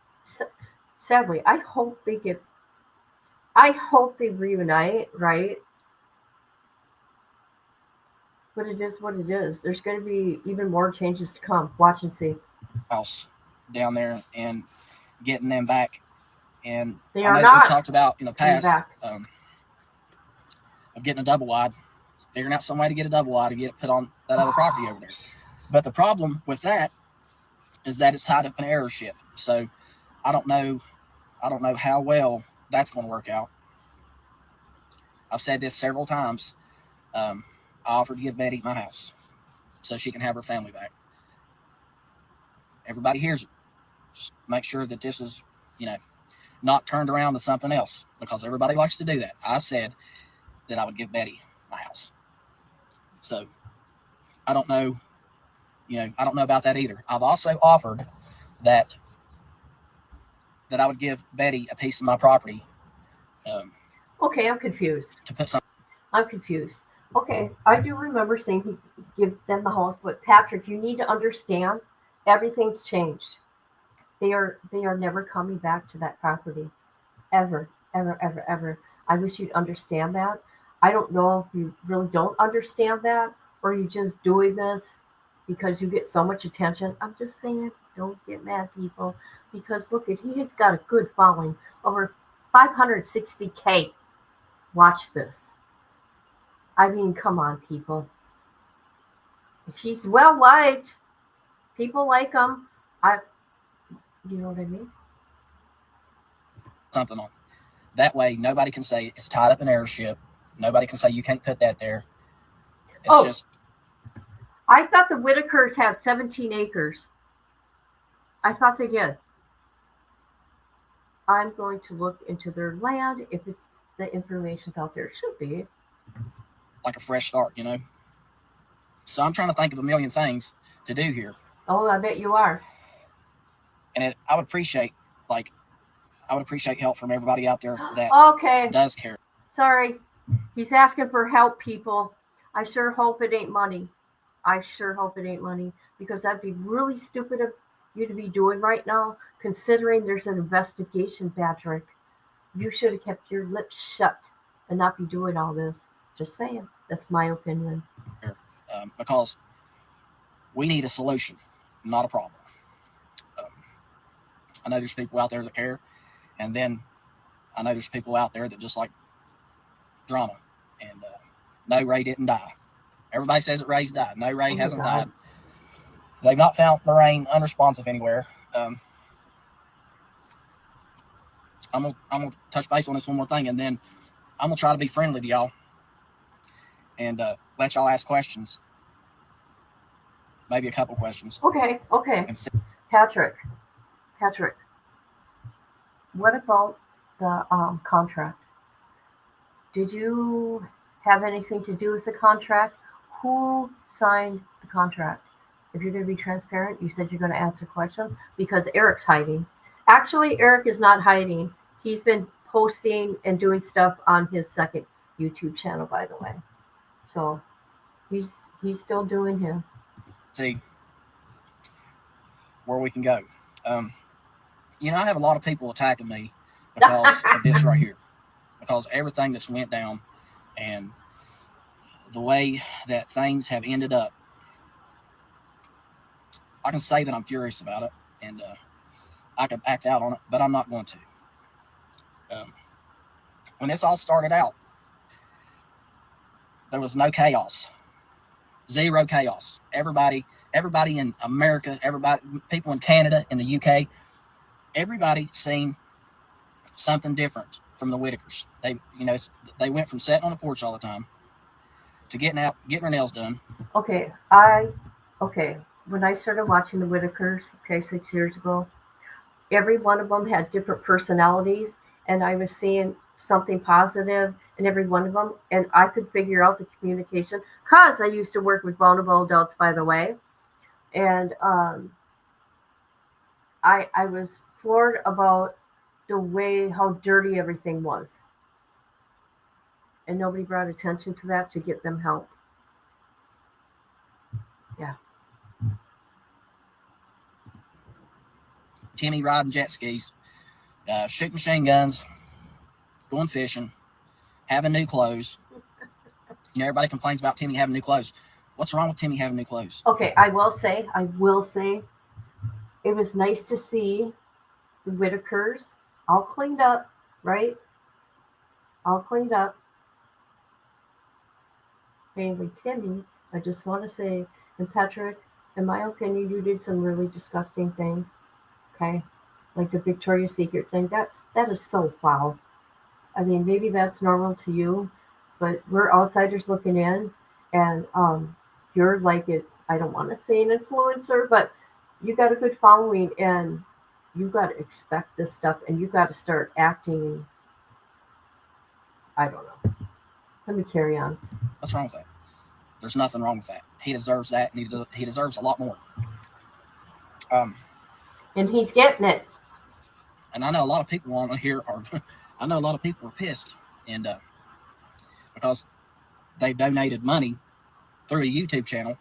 Sadly, I hope they reunite, right? But it is what it is. There's going to be even more changes to come. Watch and see. House down there and getting them back. And They I are know we've not talked about in the coming past back. of getting a double wide, figuring out some way to get a double wide to get it put on that other property over there. But the problem with that is that it's tied up in heirship. So I don't know how well that's going to work out. I've said this several times. I offered to give Betty my house so she can have her family back. Everybody hears it. Just make sure that this is, not turned around to something else, because everybody likes to do that. I said that I would give Betty my house. So I don't know, I don't know about that either. I've also offered that I would give Betty a piece of my property. Okay, I'm confused. To put some. I'm confused. Okay, I do remember saying he give them the house, but Patrick, you need to understand everything's changed. They are never coming back to that property. Ever, ever, ever, ever. I wish you'd understand that. I don't know if you really don't understand that, or you're just doing this because you get so much attention. I'm just saying, don't get mad, people, because look, he has got a good following, over 560K. Watch this. I mean, come on, people. He's well liked. People like him. You know what I mean? Something on. That way, nobody can say it's tied up in heirship. Nobody can say you can't put that there. It's just. I thought the Whittakers had 17 acres. I thought they did. I'm going to look into their land if it's the information's out there. It should be. Like a fresh start, So I'm trying to think of a million things to do here. Oh, I bet you are. And I would appreciate help from everybody out there that does care. Sorry. He's asking for help, people. I sure hope it ain't money. Because that'd be really stupid of you to be doing right now, considering there's an investigation, Patrick. You should have kept your lips shut and not be doing all this. Just saying. That's my opinion. Because we need a solution, not a problem. I know there's people out there that care, and then I know there's people out there that just like drama. And no, Ray didn't die. Everybody says that Ray's died. No, Ray hasn't died. They've not found Lorraine unresponsive anywhere. I'm gonna touch base on this one more thing, and then I'm gonna try to be friendly to y'all and let y'all ask questions. Maybe a couple questions. Okay. Patrick, what about the contract? Did you have anything to do with the contract? Who signed the contract? If you're going to be transparent, you said you're going to answer questions because Eric's hiding. Actually, Eric is not hiding. He's been posting and doing stuff on his second YouTube channel, by the way. So he's still doing him. See where we can go. I have a lot of people attacking me because of this right here, because everything that's went down and the way that things have ended up. I can say that I'm furious about it, and I could act out on it, but I'm not going to. When this all started out, there was no chaos, zero chaos. Everybody in America, people in Canada, in the UK, everybody seen something different from the Whittakers. They went from sitting on the porch all the time to getting out, getting their nails done. Okay. When I started watching the Whittakers, 6 years ago, every one of them had different personalities, and I was seeing something positive in every one of them, and I could figure out the communication because I used to work with vulnerable adults, by the way, and I was floored about the way how dirty everything was, and nobody brought attention to that to get them help. Yeah. Timmy riding jet skis, shooting machine guns, going fishing, having new clothes. Everybody complains about Timmy having new clothes. What's wrong with Timmy having new clothes? Okay, I will say, it was nice to see the Whittakers all cleaned up, right? All cleaned up. Mainly Timmy, I just want to say, and Patrick, in my opinion, you did some really disgusting things. Okay, like the Victoria's Secret thing. That is so foul. I mean, maybe that's normal to you, but we're outsiders looking in, and you're like it. I don't want to say an influencer, but you got a good following, and you got to expect this stuff, and you got to start acting. I don't know. Let me carry on. What's wrong with that? There's nothing wrong with that. He deserves that, and he deserves a lot more. And he's getting it. And I know a lot of people on here are, I know a lot of people are pissed, and because they donated money through a YouTube channel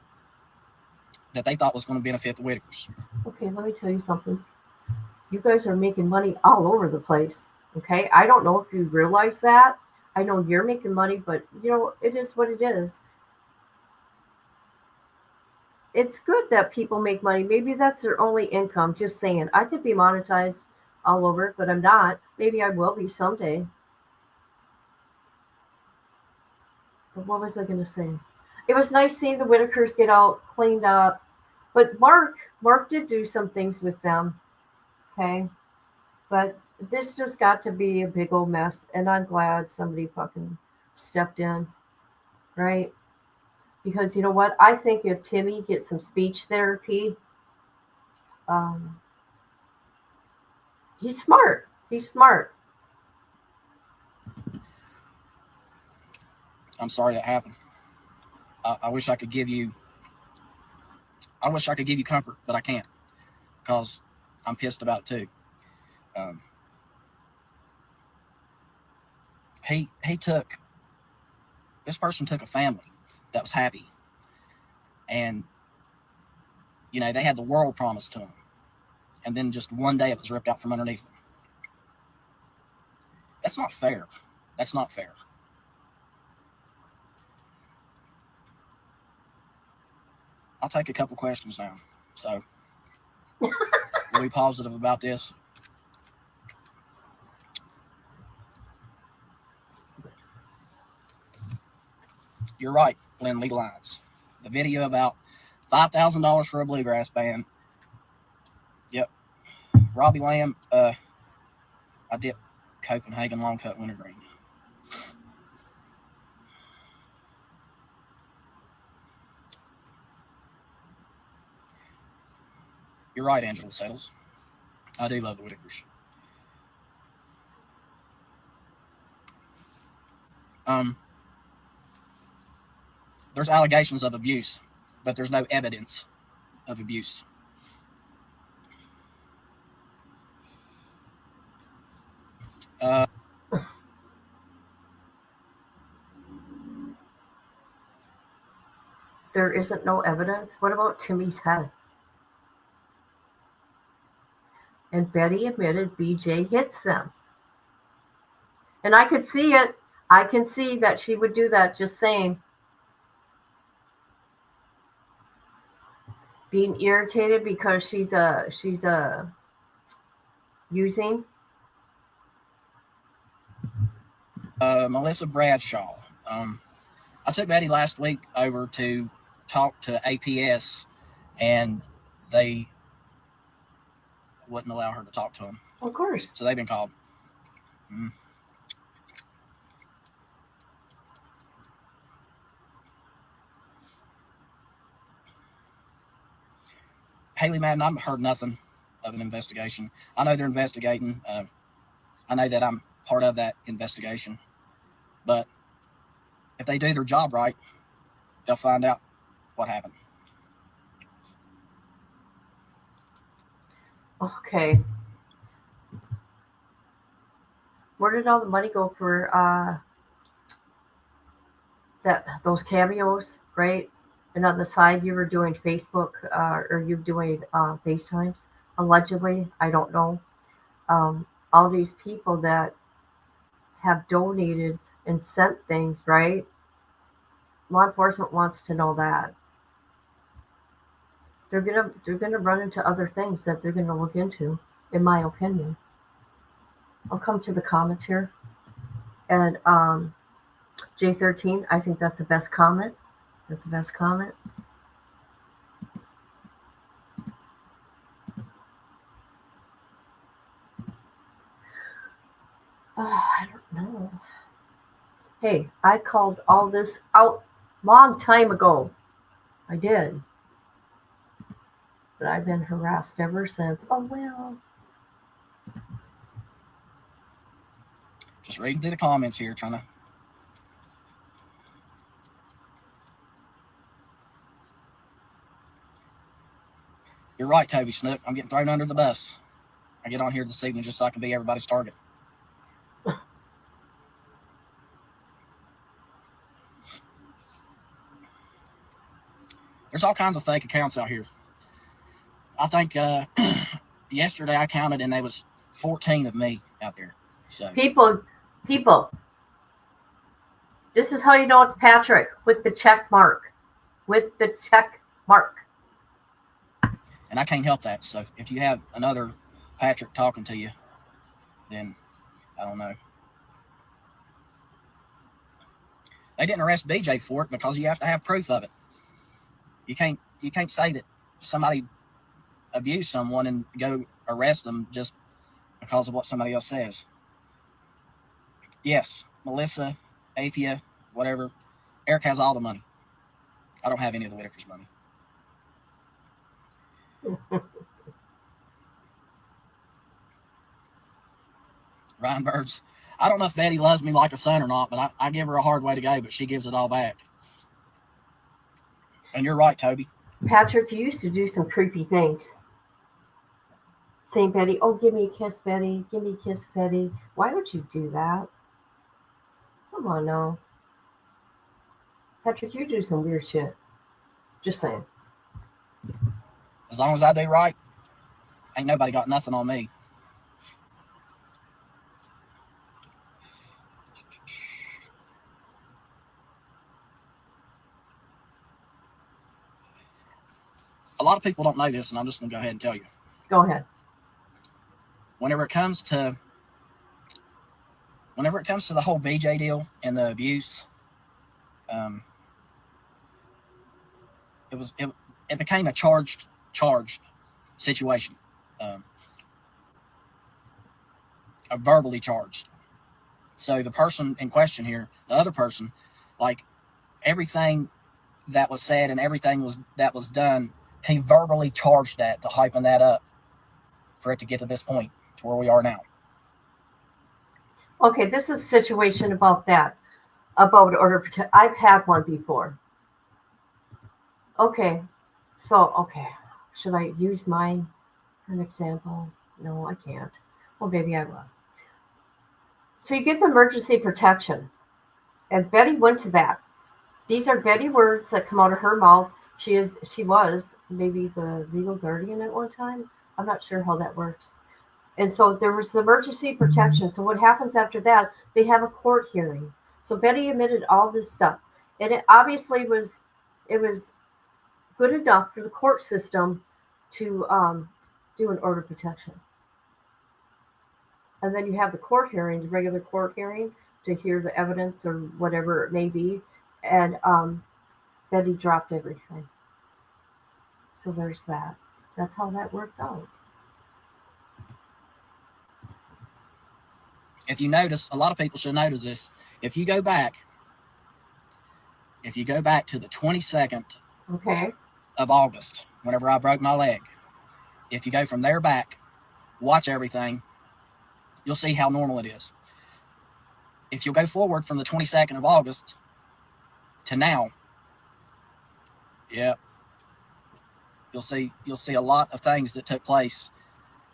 that they thought was going to benefit the Whittakers. Okay, let me tell you something. You guys are making money all over the place. Okay, I don't know if you realize that. I know you're making money, but you know, it is what it is. It's good that people make money. Maybe that's their only income. Just saying. I could be monetized all over, but I'm not. Maybe I will be someday. But what was I going to say? It was nice seeing the Whittakers get out cleaned up. But Mark did do some things with them. Okay. But this just got to be a big old mess. And I'm glad somebody fucking stepped in. Right? Because you know what? I think if Timmy gets some speech therapy, he's smart. He's smart. I'm sorry that happened. I wish I could give you. I wish I could give you comfort, but I can't, because I'm pissed about it too. He took. This person took a family that was happy, and you know they had the world promised to them, and then just one day it was ripped out from underneath them. That's not fair. That's not fair. I'll take a couple questions now. So, are we positive about this? You're right, Lynn Legal Lines. The video about $5,000 for a bluegrass band. Yep. Robbie Lamb, I dip Copenhagen long cut wintergreen. You're right, Angela Settles. I do love the Whittakers. There's allegations of abuse, but there's no evidence of abuse. There isn't no evidence. What about Timmy's head? And Betty admitted BJ hits them. And I could see it. I can see that she would do that, just saying. Being irritated because she's using. Melissa Bradshaw. I took Betty last week over to talk to APS, and they wouldn't allow her to talk to him. Of course. So they've been called. Haley Madden, I've heard nothing of an investigation. I know they're investigating. I know that I'm part of that investigation. But if they do their job right, they'll find out what happened. Okay. Where did all the money go for those cameos, right? And on the side, you were doing Facebook, or you doing FaceTimes, allegedly. I don't know. All these people that have donated and sent things, right? Law enforcement wants to know that. they're gonna run into other things that they're gonna look into, in my opinion. I'll come to the comments here. And J13, I think that's the best comment. That's the best comment. I don't know. Hey, I called all this out long time ago. I did. But I've been harassed ever since. Oh well. Just reading through the comments here, trying to. You're right, Toby Snook. I'm getting thrown under the bus. I get on here this evening just so I can be everybody's target. There's all kinds of fake accounts out here. I think yesterday I counted and there was 14 of me out there. So People. This is how you know it's Patrick, with the check mark. With the check mark. and I can't help that. So if you have another Patrick talking to you, then I don't know. They didn't arrest BJ for it because you have to have proof of it. You can't say that somebody abused someone and go arrest them just because of what somebody else says. Yes, Melissa, Afia, whatever. Eric has all the money. I don't have any of the Whittakers' money. Ryan Birds. I don't know if Betty loves me like a son or not, but I give her a hard way to go, but she gives it all back. And you're right, Toby. Patrick, you used to do some creepy things. Saying, Betty, oh, give me a kiss, Betty. Give me a kiss, Betty. Why would you do that? Come on, no. Patrick, you do some weird shit. Just saying. As long as I do right, ain't nobody got nothing on me. A lot of people don't know this, and I'm just going to go ahead and tell you. Go ahead. Whenever it comes to the whole BJ deal and the abuse, it became a charged situation, a verbally charged. So the person in question here, the other person, like everything that was said and everything that was done, he verbally charged that to hyping that up for it to get to this point, to where we are now. Okay, this is a situation about that. About order protection. I've had one before. Okay, so, should I use mine for an example? No, I can't. Well, maybe I will. So you get the emergency protection. And Betty went to that. These are Betty words that come out of her mouth. She was maybe the legal guardian at one time. I'm not sure how that works. And so there was the emergency protection. So what happens after that? They have a court hearing. So Betty admitted all this stuff. And it obviously was good enough for the court system to do an order of protection. And then you have the court hearing, the regular court hearing, to hear the evidence or whatever it may be. And Betty dropped everything. So there's that. That's how that worked out. If you notice, a lot of people should notice this. If you go back to the 22nd of August, whenever I broke my leg, if you go from there back, watch everything, you'll see how normal it is. If you'll go forward from the 22nd of August to now, yeah, you'll see a lot of things that took place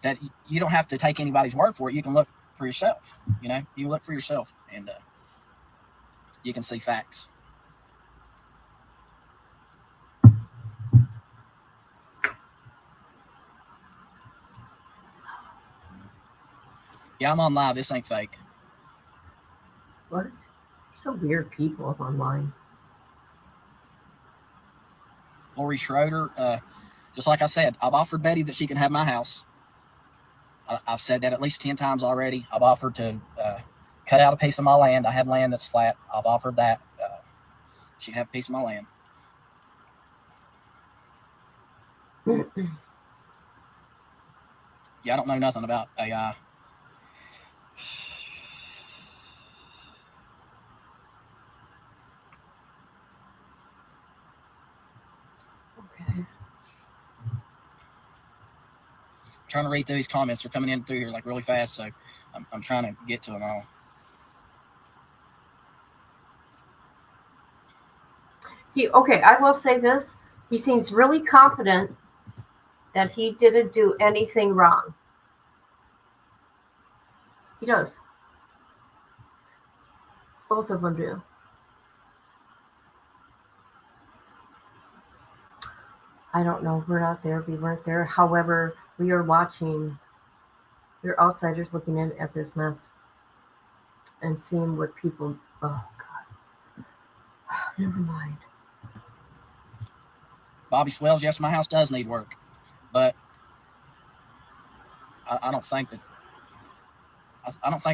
that you don't have to take anybody's word for it. You can look for yourself. You can look for yourself, and you can see facts. Yeah, I'm on live. This ain't fake. What? Some weird people online. Lori Schroeder, Just like I said, I've offered Betty that she can have my house. I've said that at least 10 times already. I've offered to cut out a piece of my land. I have land that's flat. I've offered that. She can have a piece of my land. Yeah, I don't know nothing about AI. Okay. Trying to read through these comments. They're coming in through here like really fast, so I'm trying to get to them all. Okay, I will say this. He seems really confident that he didn't do anything wrong. He does. Both of them do. I don't know. We're not there. We weren't there. However, we are watching. We're outsiders looking in at this mess and seeing what people. Oh God. Never mind. Bobby Swells, yes, my house does need work, but I don't think that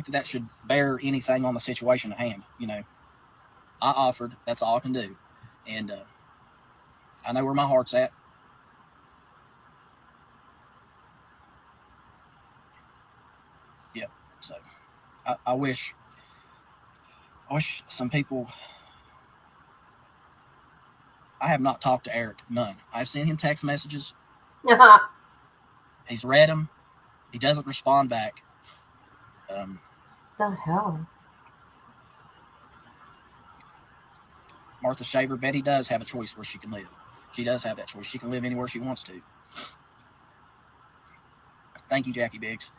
that should bear anything on the situation at hand. You know, I offered. That's all I can do, and I know where my heart's at. Yep. So I wish some people. I have not talked to Eric. None. I've sent him text messages. He's read them. He doesn't respond back. The hell? Martha Shaver, Betty does have a choice where she can live. She does have that choice. She can live anywhere she wants to. Thank you, Jackie Biggs.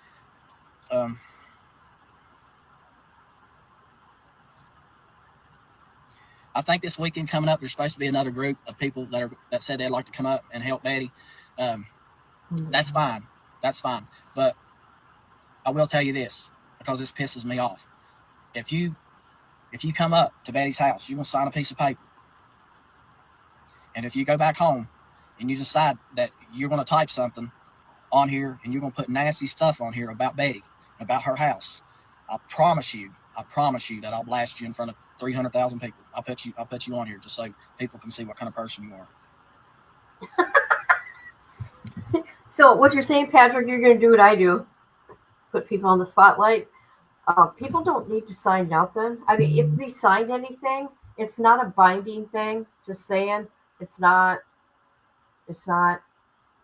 I think this weekend coming up, there's supposed to be another group of people that said they'd like to come up and help Betty. That's fine. That's fine. But I will tell you this, because this pisses me off. If you come up to Betty's house, you're going to sign a piece of paper. And if you go back home and you decide that you're going to type something on here and you're going to put nasty stuff on here about Betty, about her house, I promise you that I'll blast you in front of 300,000 people. I'll put you on here just so people can see what kind of person you are. So what you're saying, Patrick, you're going to do what I do. Put people on the spotlight. People don't need to sign nothing. I mean, if they signed anything, it's not a binding thing. Just saying, it's not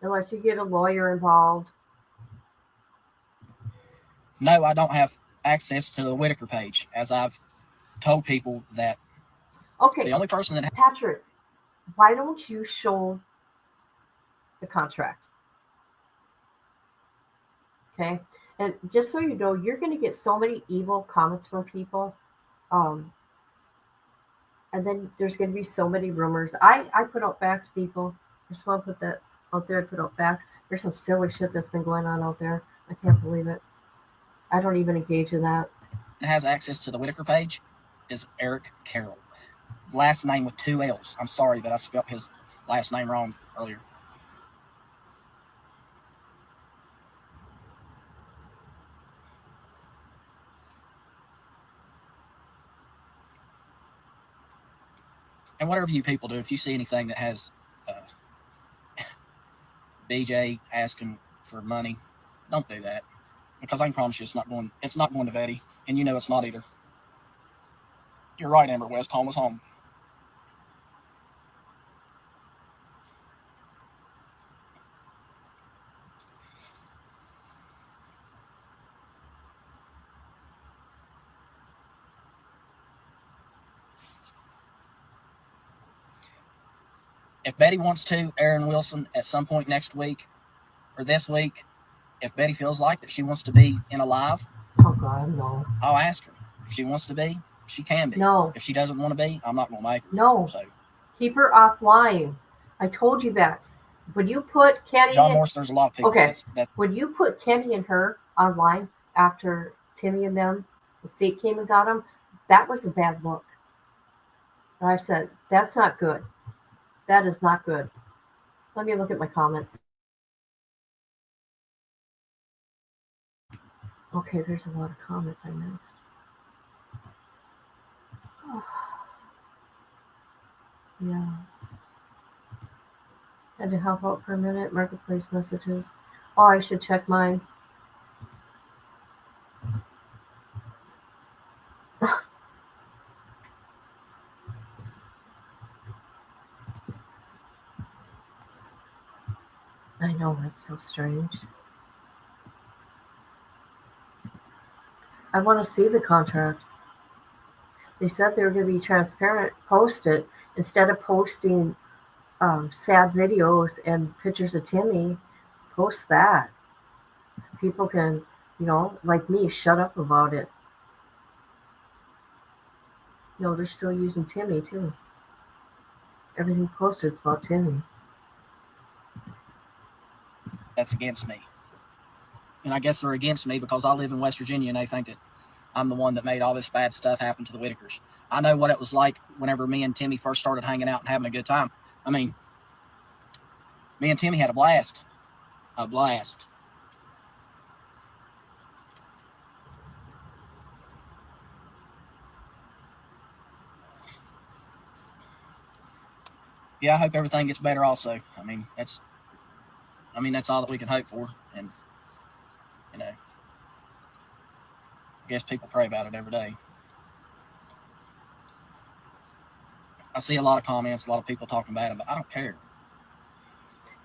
unless you get a lawyer involved. No, I don't have access to the Whittaker page, as I've told people that. Okay. The only person that Patrick, why don't you show the contract? Okay. And just so you know, you're going to get so many evil comments from people. And then there's going to be so many rumors. I put out facts, people. I just want to put that out there. I put out facts. There's some silly shit that's been going on out there. I can't believe it. I don't even engage in that. has access to the Whittaker page is Eric Carroll. Last name with 2 L's. I'm sorry that I spelled his last name wrong earlier. And whatever you people do, if you see anything that has BJ asking for money, don't do that, because I can promise you it's not going to Betty, and you know it's not either. You're right, Amber West. Home is home. If Betty wants to, Aaron Wilson, at some point next week or this week, if Betty feels like that she wants to be in a live, oh God, no. I'll ask her. If she wants to be, she can be. No. If she doesn't want to be, I'm not going to make her. No. So keep her offline. I told you that. When you put Kenny John Morse, there's a lot of people. Okay. When you put Kenny and her online after Timmy and them, the state came and got them, that was a bad look. And I said, that's not good. That is not good. Let me look at my comments. Okay, there's a lot of comments I missed. Oh, yeah. Had to help out for a minute. Marketplace messages. Oh, I should check mine. I know, that's so strange. I want to see the contract. They said they were going to be transparent. Post it instead of posting sad videos and pictures of Timmy. Post that. People can, like me, shut up about it. No, they're still using Timmy too. Everything posted is about Timmy. That's against me. And I guess they're against me because I live in West Virginia and they think that I'm the one that made all this bad stuff happen to the Whittakers. I know what it was like whenever me and Timmy first started hanging out and having a good time. I mean, me and Timmy had a blast. A blast. Yeah, I hope everything gets better also. I mean, that's all that we can hope for. And, I guess people pray about it every day. I see a lot of comments, a lot of people talking about it, but I don't care.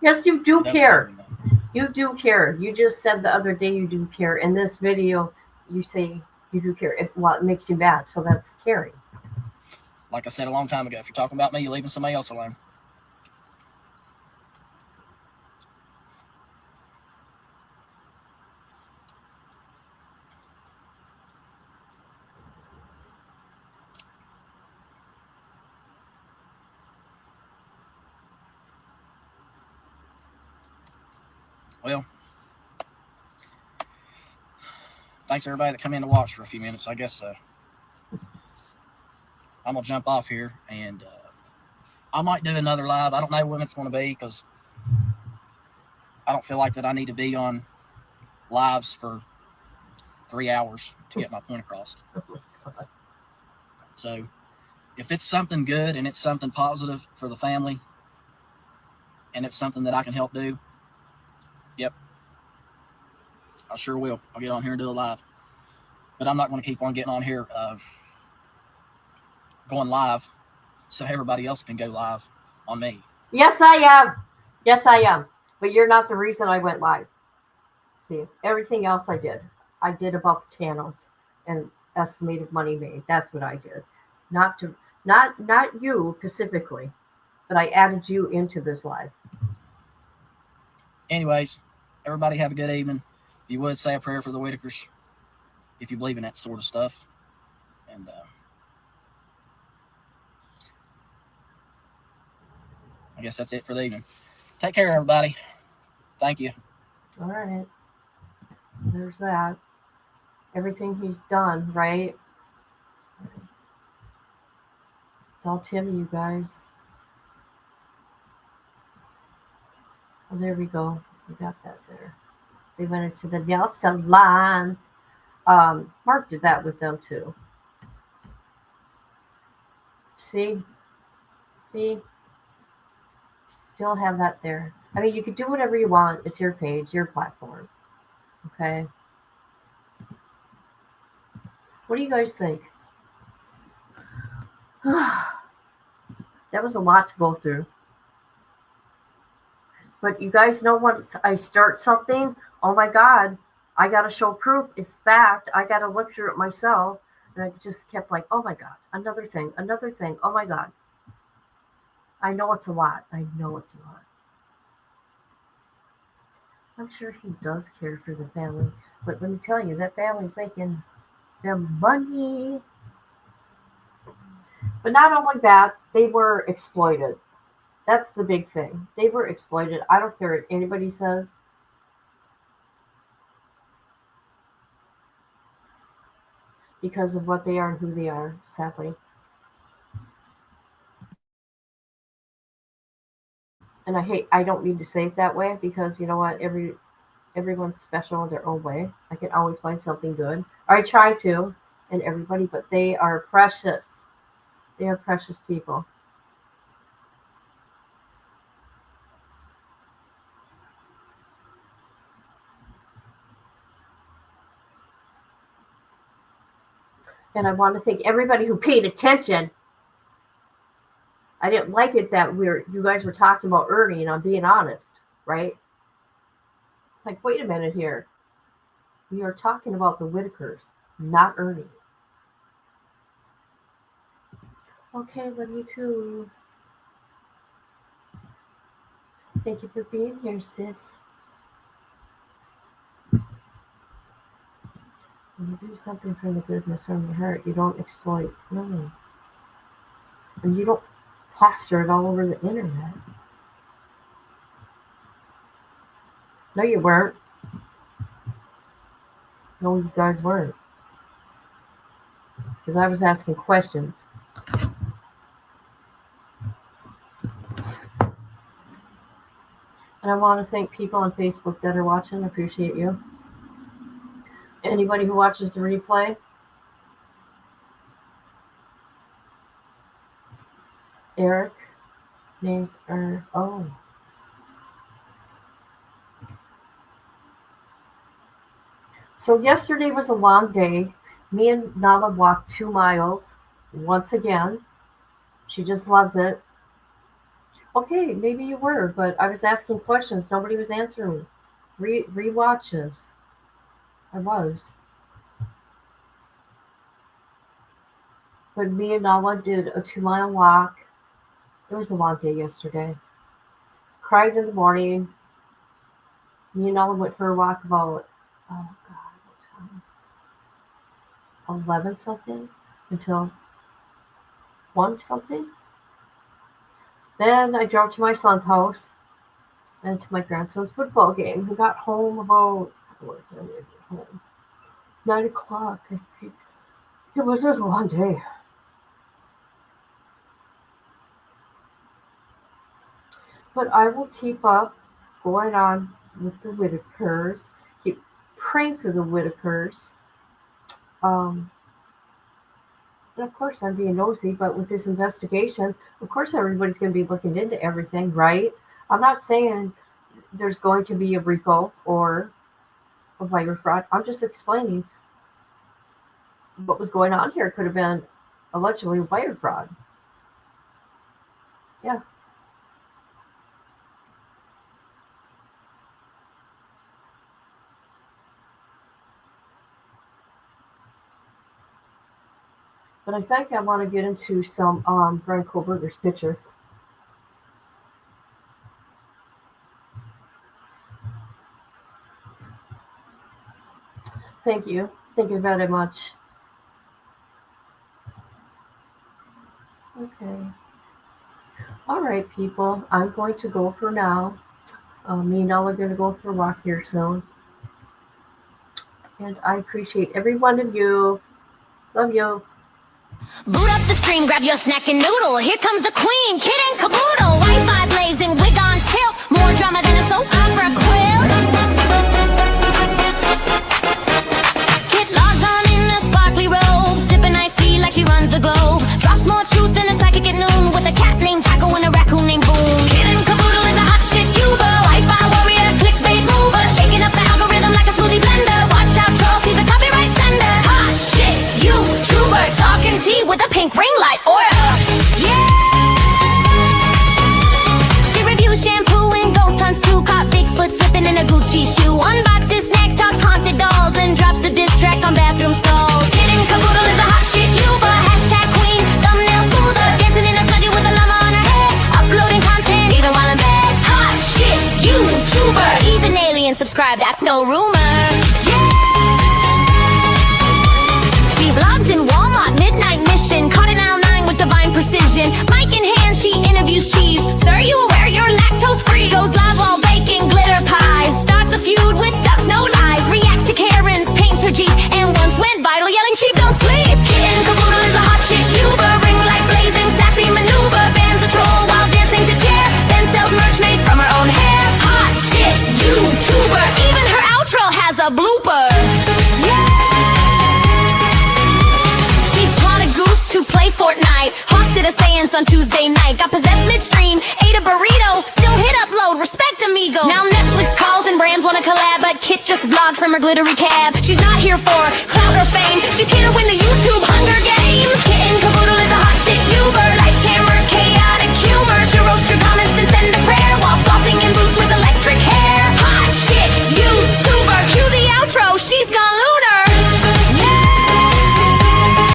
Yes, you do It doesn't care. bother me. You do care. You just said the other day you do care. In this video, you say you do care. It makes you mad, so that's caring. Like I said a long time ago, if you're talking about me, you're leaving somebody else alone. Well, thanks everybody that come in to watch for a few minutes. I guess I'm gonna jump off here, and I might do another live. I don't know when it's going to be because I don't feel like that I need to be on lives for 3 hours to get my point across. So if it's something good and it's something positive for the family and it's something that I can help do, yep, I sure will. I'll get on here and do a live. But I'm not going to keep on getting on here going live so everybody else can go live on me. Yes, I am. Yes, I am. But you're not the reason I went live. See, everything else I did about the channels and estimated money made. That's what I did. Not you specifically, but I added you into this live. Anyways, everybody have a good evening. If you would say a prayer for the Whittakers, if you believe in that sort of stuff. And I guess that's it for the evening. Take care, everybody. Thank you. All right. There's that. Everything he's done, right? It's all Timmy, you guys. Oh, there we go. We got that there. They went into the nail salon. Mark did that with them too. See? Still have that there. I mean, you could do whatever you want. It's your page, your platform. Okay? What do you guys think? That was a lot to go through. But you guys know once I start something, oh my God, I got to show proof. It's fact. I got to look through it myself. And I just kept like, oh my God, another thing. Oh my God. I know it's a lot. I'm sure he does care for the family. But let me tell you, that family's making them money. But not only that, they were exploited. That's the big thing. They were exploited. I don't care what anybody says. Because of what they are and who they are, sadly. And I don't mean to say it that way because you know what, everyone's special in their own way. I can always find something good. Or I try to, in everybody, but they are precious. They are precious people. And I want to thank everybody who paid attention. I didn't like it that you guys were talking about Ernie, and I'm being honest, right? Like, wait a minute here. We are talking about the Whittakers, not Ernie. Okay, love you too. Thank you for being here, sis. When you do something from the goodness from your heart, you don't exploit. No. And you don't plaster it all over the internet. No, you weren't. No, you guys weren't. Because I was asking questions. And I want to thank people on Facebook that are watching. I appreciate you. Anybody who watches the replay, Eric, names are, oh. So yesterday was a long day. Me and Nala walked 2 miles once again. She just loves it. Okay, maybe you were, but I was asking questions. Nobody was answering me. Rewatches. I was. But me and Nala did a 2-mile walk. It was a long day yesterday. Cried in the morning. Me and Nala went for a walk about, oh God, what time? 11 something until 1 something. Then I drove to my son's house and to my grandson's football game. We got home about 9 o'clock, I think. It was a long day. But I will keep up going on with the Whittakers. Keep praying for the Whittakers. And of course, I'm being nosy, but with this investigation, of course, everybody's going to be looking into everything, right? I'm not saying there's going to be a Rico or a wire fraud. I'm just explaining what was going on here. Could have been allegedly wire fraud. Yeah. But I think I want to get into some Brian Kohlberger's picture. Thank you. Thank you very much. Okay. All right, people. I'm going to go for now. Me and Ella are going to go for a walk here soon. And I appreciate every one of you. Love you. Boot up the stream, grab your snack and noodle. Here comes the queen, kid and caboodle. Wi-Fi blazing, wig on tilt. More drama than a soap opera quilt. Kid logs on in a sparkly robe, sipping iced tea like she runs the globe. Drops more truth than a psychic at noon, with a cat named Taco and a raccoon named Boom. Kid and caboodle is a hot shit Uber, Wi-Fi warrior, clickbait mover, shaking up the algorithm like a smoothie blender. Watch out, troll, she's a copyright sender. Hot shit YouTuber, talking tea with a pink ring light aura. Yeah. She reviews shampoo and ghost hunts too. Caught Bigfoot slipping in a Gucci shoe. Unboxes snacks, talks haunted dolls, and drops a diss track on bathroom stalls. Hidden caboodle is a hot shit Uber. Hashtag queen, thumbnail smoother, dancing in a study with a llama on her head. Uploading content even while in bed. Hot shit YouTuber. Even aliens subscribe, that's no rumor. Yeah. She vlogs in Walmart, midnight mission. Caught in aisle 9 with divine precision. Mic in hand, she interviews cheese. Sir, you aware you're lactose free? Goes live while baking glitter pies. Starts a feud with ducks, no lies. Reacts to Karen's, paints her Jeep, and once went viral yelling sheep don't sleep. Kitten caboodle is a hot shit Uber. Ring light blazing, sassy maneuver. Bans a troll while dancing to chair. Then sells merch made from her own hair. Hot shit YouTuber. Even her a seance on Tuesday night. Got possessed midstream, ate a burrito, still hit upload, respect amigo. Now Netflix calls and brands wanna collab, but Kit just vlogged from her glittery cab. She's not here for clout or fame, she's here to win the YouTube Hunger Games. Kitten Caboodle is a hot chick,